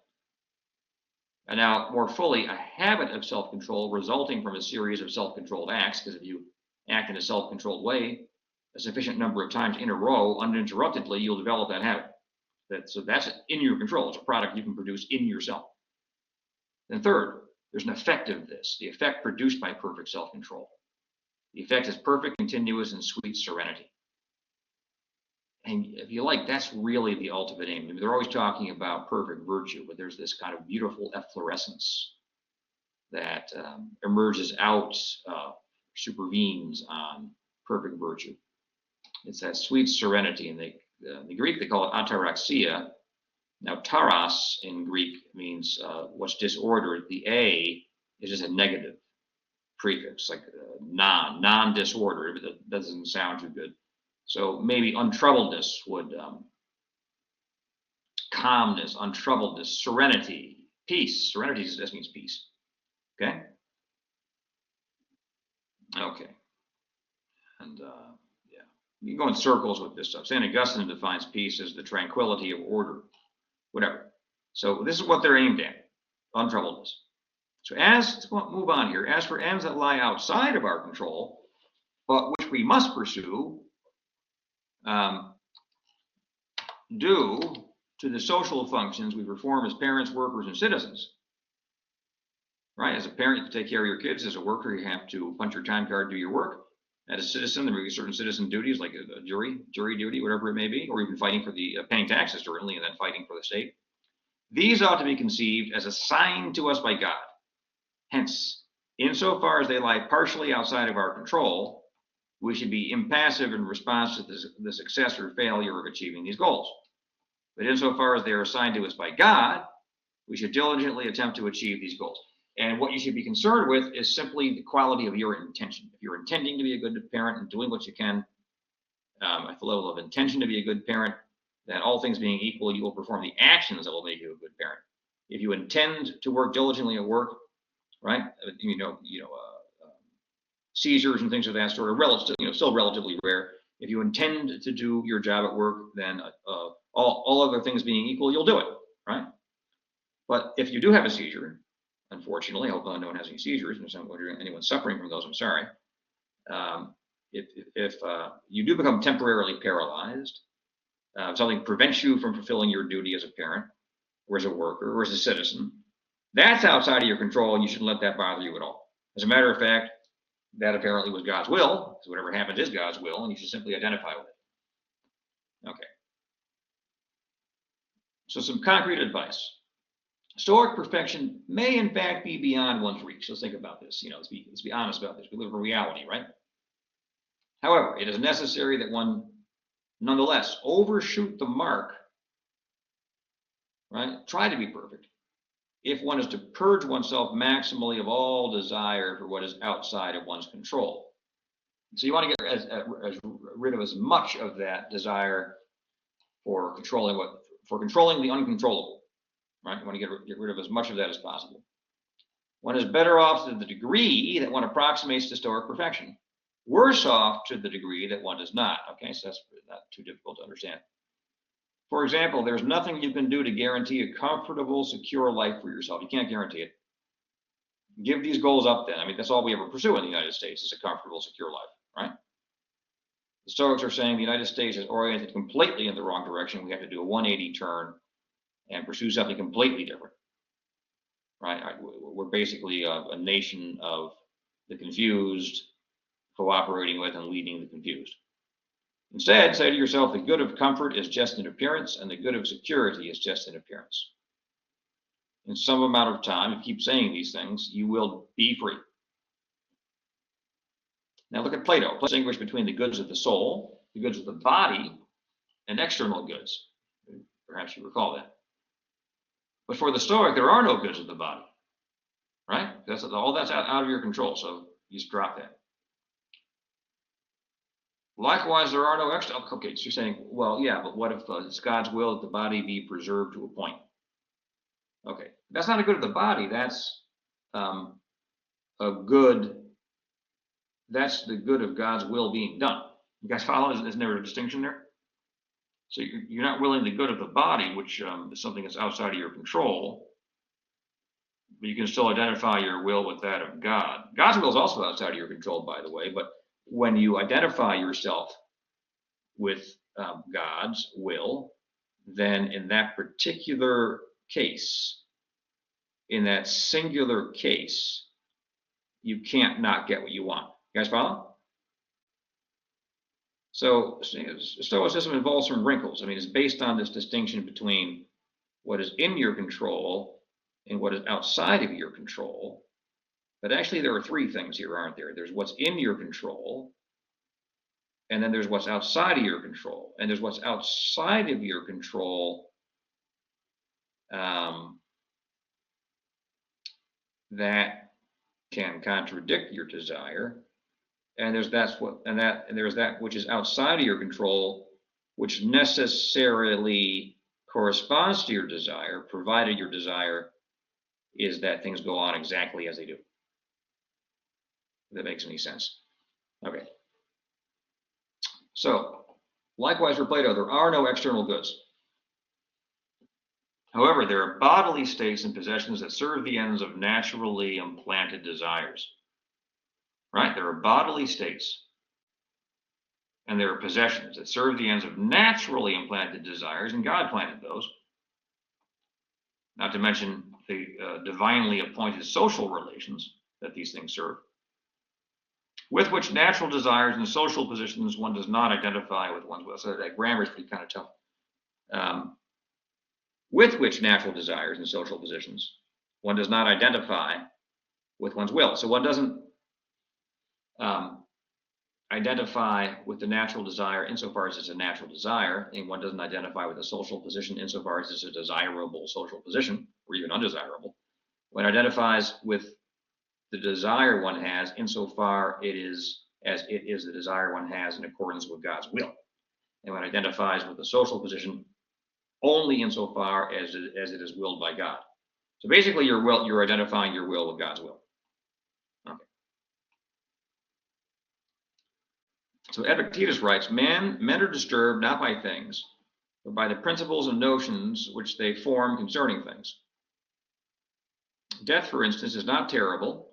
and now more fully, a habit of self-control resulting from a series of self-controlled acts, because if you act in a self-controlled way a sufficient number of times in a row, uninterruptedly, you'll develop that habit. So that's in your control. It's a product you can produce in yourself. Then third, there's an effect of this, the effect produced by perfect self-control. The effect is perfect, continuous, and sweet serenity. And if you like, that's really the ultimate aim. I mean, they're always talking about perfect virtue, but there's this kind of beautiful efflorescence that emerges out, supervenes on perfect virtue. It's that sweet serenity. In the Greek, they call it ataraxia. Now, taras in Greek means what's disordered. The a is just a negative prefix, like non-disordered. That doesn't sound too good. So maybe untroubledness would calmness, untroubledness, serenity, peace. Serenity just means peace. Okay? Okay. And yeah, you can go in circles with this stuff. St. Augustine defines peace as the tranquility of order, whatever. So this is what they're aimed at, untroubledness. So let's move on here. As for ends that lie outside of our control, but which we must pursue, due to the social functions we perform as parents, workers, and citizens. Right? As a parent, you take care of your kids. As a worker, you have to punch your time card, do your work. As a citizen, there may be certain citizen duties like a jury duty, whatever it may be, or even fighting for the paying taxes certainly, and then fighting for the state. These ought to be conceived as assigned to us by God. Hence, insofar as they lie partially outside of our control, we should be impassive in response to the success or failure of achieving these goals. But insofar as they are assigned to us by God, we should diligently attempt to achieve these goals. And what you should be concerned with is simply the quality of your intention. If you're intending to be a good parent and doing what you can at the level of intention to be a good parent, then all things being equal, you will perform the actions that will make you a good parent. If you intend to work diligently at work, right? Seizures and things of that sort are still relatively rare. If you intend to do your job at work, then all other things being equal, you'll do it, right? But if you do have a seizure, unfortunately, I hope no one has any seizures, and anyone suffering from those, I'm sorry. If you do become temporarily paralyzed, something prevents you from fulfilling your duty as a parent, or as a worker, or as a citizen, that's outside of your control, and you shouldn't let that bother you at all. As a matter of fact, that apparently was God's will, so whatever happens is God's will, and you should simply identify with it. Okay. So some concrete advice. Stoic perfection may in fact be beyond one's reach. Let's think about this. Let's be honest about this. We live in reality, right? However, it is necessary that one nonetheless overshoot the mark, right? Try to be perfect. If one is to purge oneself maximally of all desire for what is outside of one's control. So you want to get rid of as much of that desire for controlling the uncontrollable, right? You want to get rid of as much of that as possible. One is better off to the degree that one approximates to Stoic perfection. Worse off to the degree that one does not. Okay, so that's not too difficult to understand. For example, there's nothing you can do to guarantee a comfortable, secure life for yourself. You can't guarantee it. Give these goals up then. I mean, that's all we ever pursue in the United States is a comfortable, secure life, right? The Stoics are saying the United States is oriented completely in the wrong direction. We have to do a 180 turn and pursue something completely different, right? We're basically a nation of the confused, cooperating with and leading the confused. Instead, say to yourself, the good of comfort is just an appearance, and the good of security is just an appearance. In some amount of time, if you keep saying these things, you will be free. Now look at Plato. Plato distinguished between the goods of the soul, the goods of the body, and external goods. Perhaps you recall that. But for the Stoic, there are no goods of the body, right? All that's out of your control, so you just drop that. Likewise, there are no external. Okay, so you're saying, well, yeah, but what if it's God's will that the body be preserved to a point? Okay, that's not a good of the body. That's a good. That's the good of God's will being done. You guys follow? Isn't there a distinction there? So you're not willing the good of the body, which is something that's outside of your control, but you can still identify your will with that of God. God's will is also outside of your control, by the way, but when you identify yourself with God's will, then in that particular case, in that singular case, you can't not get what you want. You guys follow? So Stoicism involves some wrinkles. I mean, it's based on this distinction between what is in your control and what is outside of your control. But actually, there are three things here, aren't there? There's what's in your control, and then there's what's outside of your control. And there's what's outside of your control that can contradict your desire. And there's there's that which is outside of your control, which necessarily corresponds to your desire, provided your desire is that things go on exactly as they do. If that makes any sense. Okay. So, likewise for Plato, there are no external goods. However, there are bodily states and possessions that serve the ends of naturally implanted desires. Right? There are bodily states and there are possessions that serve the ends of naturally implanted desires, and God planted those. Not to mention the divinely appointed social relations that these things serve, with which natural desires and social positions one does not identify with one's will. So that grammar is pretty kind of tough. With which natural desires and social positions one does not identify with one's will. So one doesn't identify with the natural desire insofar as it's a natural desire, and one doesn't identify with a social position insofar as it's a desirable social position, or even undesirable. One identifies with the desire one has insofar it is as it is the desire one has in accordance with God's will. And one identifies with the social position only insofar as it is willed by God. So basically you're identifying your will with God's will. Okay. So Epictetus writes, men are disturbed not by things, but by the principles and notions which they form concerning things. Death, for instance, is not terrible,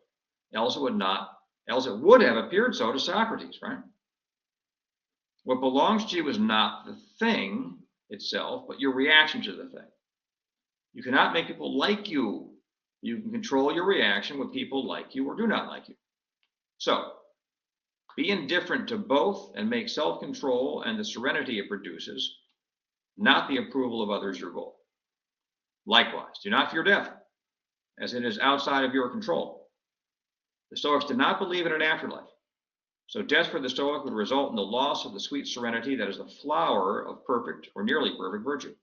else it would have appeared so to Socrates, right? What belongs to you is not the thing itself, but your reaction to the thing. You cannot make people like you. You can control your reaction when people like you or do not like you. So, be indifferent to both and make self-control and the serenity it produces, not the approval of others, your goal. Likewise, do not fear death, as it is outside of your control. The Stoics did not believe in an afterlife. So death for the Stoic would result in the loss of the sweet serenity that is the flower of perfect or nearly perfect virtue.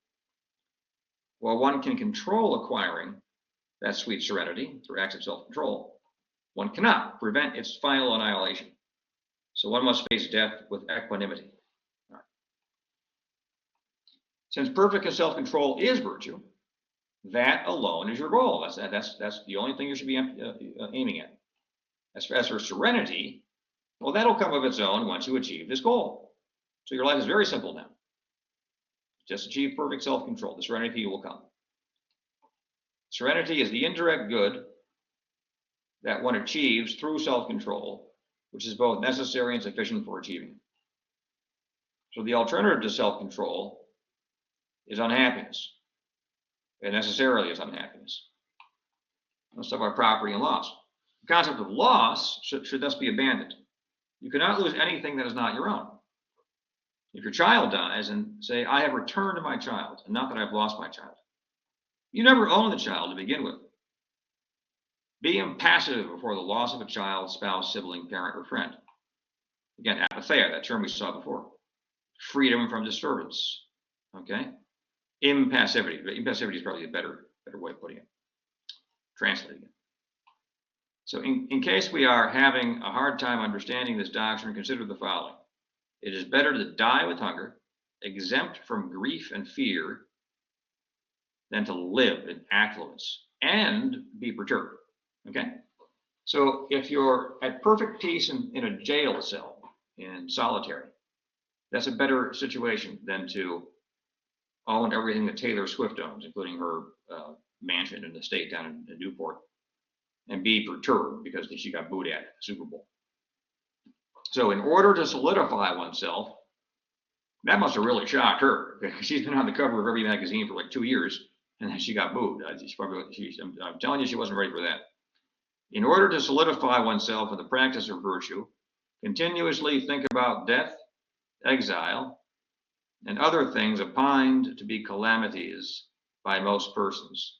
While one can control acquiring that sweet serenity through acts of self-control, one cannot prevent its final annihilation. So one must face death with equanimity. Right. Since perfect self-control is virtue, that alone is your goal. That's the only thing you should be aiming at. As for serenity, well, that'll come of its own once you achieve this goal. So your life is very simple now. Just achieve perfect self-control. The serenity will come. Serenity is the indirect good that one achieves through self-control, which is both necessary and sufficient for achieving it. So the alternative to self-control is unhappiness. It necessarily is unhappiness. Let's talk about property and loss. The concept of loss should thus be abandoned. You cannot lose anything that is not your own. If your child dies and say, I have returned to my child, and not that I've lost my child, you never own the child to begin with. Be impassive before the loss of a child, spouse, sibling, parent, or friend. Again, apatheia, that term we saw before. Freedom from disturbance. Okay? Impassivity. But impassivity is probably a better way of putting it. Translating it. So in case we are having a hard time understanding this doctrine, consider the following. It is better to die with hunger, exempt from grief and fear, than to live in affluence and be perturbed. Okay? So if you're at perfect peace in a jail cell, in solitary, that's a better situation than to own everything that Taylor Swift owns, including her mansion and estate down in Newport, and be perturbed because she got booed at the Super Bowl. So in order to solidify oneself, that must have really shocked her. She's been on the cover of every magazine for like 2 years, and then she got booed. I'm telling you, she wasn't ready for that. In order to solidify oneself in the practice of virtue, continuously think about death, exile, and other things opined to be calamities by most persons,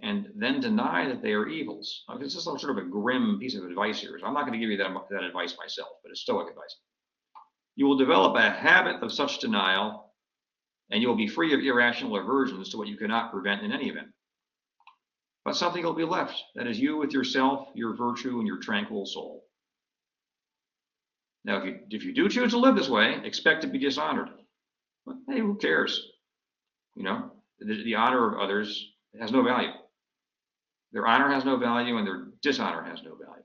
and then deny that they are evils. Now, this is some sort of a grim piece of advice here. So I'm not going to give you that advice myself, but it's Stoic advice. You will develop a habit of such denial, and you will be free of irrational aversions to what you cannot prevent in any event. But something will be left. That is you with yourself, your virtue, and your tranquil soul. Now, if you do choose to live this way, expect to be dishonored. But hey, who cares? You know, The honor of others has no value. Their honor has no value, and their dishonor has no value.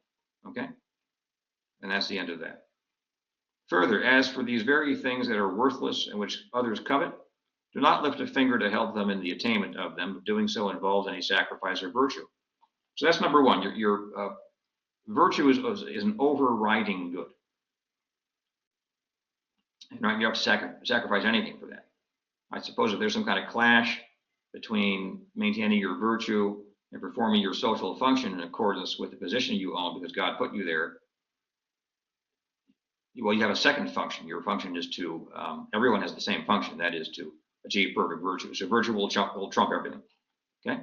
Okay? And that's the end of that. Further, as for these very things that are worthless and which others covet, do not lift a finger to help them in the attainment of them. Doing so involves any sacrifice or virtue. So that's number one. Your virtue is an overriding good. You don't have to sacrifice anything for that. I suppose if there's some kind of clash between maintaining your virtue and performing your social function in accordance with the position you own because God put you there, well, you have a second function. Your function is to, everyone has the same function, that is to achieve perfect virtue. So virtue will trump everything. Okay?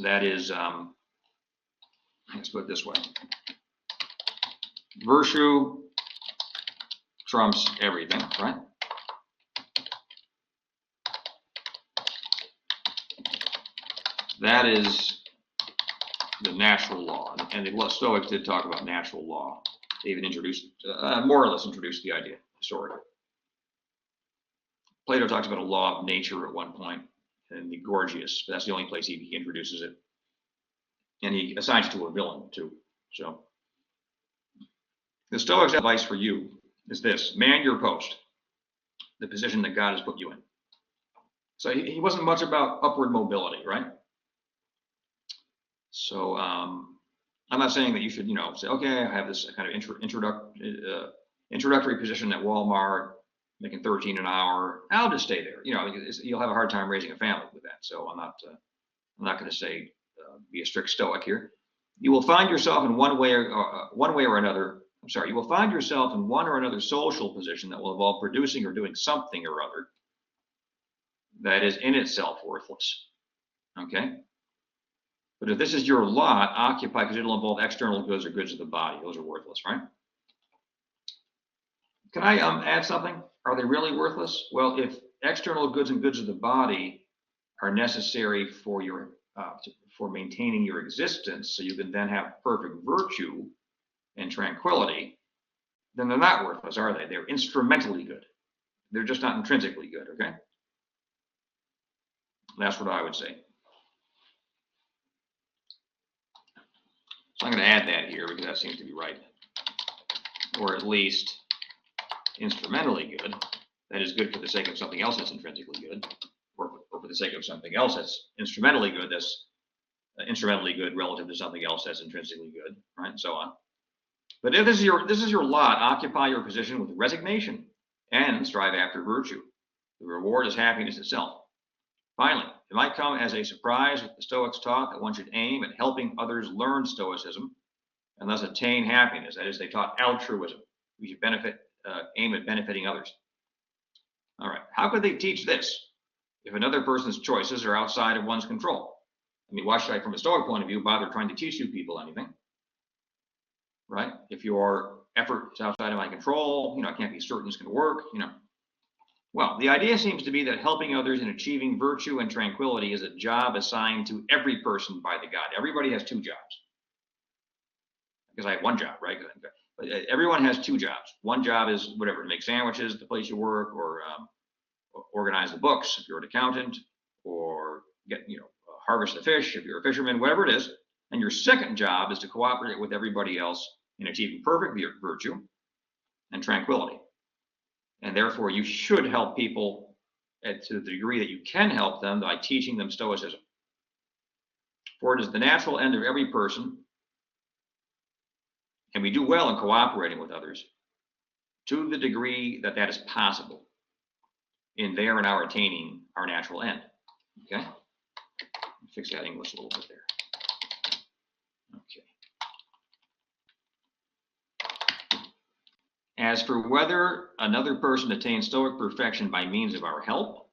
That is, let's put it this way. Virtue trumps everything, right? That is the natural law. And the Stoics did talk about natural law. They even introduced, more or less introduced the idea historically. Plato talks about a law of nature at one point, in the Gorgias. That's the only place he introduces it. And he assigns it to a villain, too. So, the Stoics' advice for you is this: man your post, the position that God has put you in. So he wasn't much about upward mobility, right? So I'm not saying that you should, say, okay, I have this kind of introductory position at Walmart, making $13 an hour. I'll just stay there. You'll have a hard time raising a family with that. So I'm not going to say be a strict Stoic here. You will find yourself in one way or another. You will find yourself in one or another social position that will involve producing or doing something or other that is in itself worthless. Okay? But if this is your lot, occupy, because it'll involve external goods or goods of the body. Those are worthless, right? Can I add something? Are they really worthless? Well, if external goods and goods of the body are necessary for your for maintaining your existence, so you can then have perfect virtue and tranquility, then they're not worthless, are they? They're instrumentally good. They're just not intrinsically good, okay? That's what I would say. So I'm going to add that here because that seems to be right. Or at least instrumentally good. That is good for the sake of something else that's intrinsically good. Or for the sake of something else that's instrumentally good, that's instrumentally good relative to something else that's intrinsically good, right? And so on. But if this is your lot, occupy your position with resignation and strive after virtue. The reward is happiness itself. Finally, it might come as a surprise that the Stoics taught that one should aim at helping others learn Stoicism and thus attain happiness. That is, they taught altruism. We should aim at benefiting others. All right, how could they teach this if another person's choices are outside of one's control? I mean, why should I, from a Stoic point of view, bother trying to teach you people anything? Right? If your effort is outside of my control, I can't be certain it's going to work, Well, the idea seems to be that helping others in achieving virtue and tranquility is a job assigned to every person by the God. Everybody has two jobs. Because I have one job, right? But everyone has two jobs. One job is whatever, to make sandwiches at the place you work, or organize the books if you're an accountant, or harvest the fish if you're a fisherman, whatever it is. And your second job is to cooperate with everybody else in achieving perfect virtue and tranquility. And therefore, you should help people to the degree that you can help them by teaching them Stoicism. For it is the natural end of every person, and we do well in cooperating with others to the degree that that is possible in their and our attaining our natural end. Okay? Fix that English a little bit there. Okay. As for whether another person attains Stoic perfection by means of our help,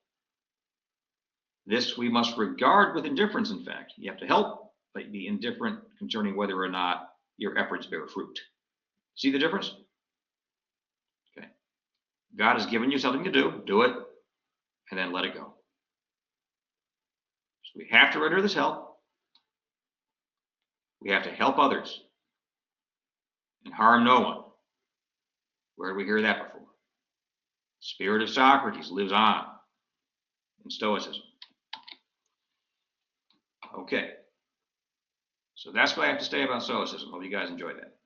this we must regard with indifference, in fact. You have to help, but be indifferent concerning whether or not your efforts bear fruit. See the difference? Okay. God has given you something to do it, and then let it go. So we have to render this help. We have to help others and harm no one. Where did we hear that before? The spirit of Socrates lives on. in Stoicism. Okay. So that's what I have to say about Stoicism. Hope you guys enjoyed that.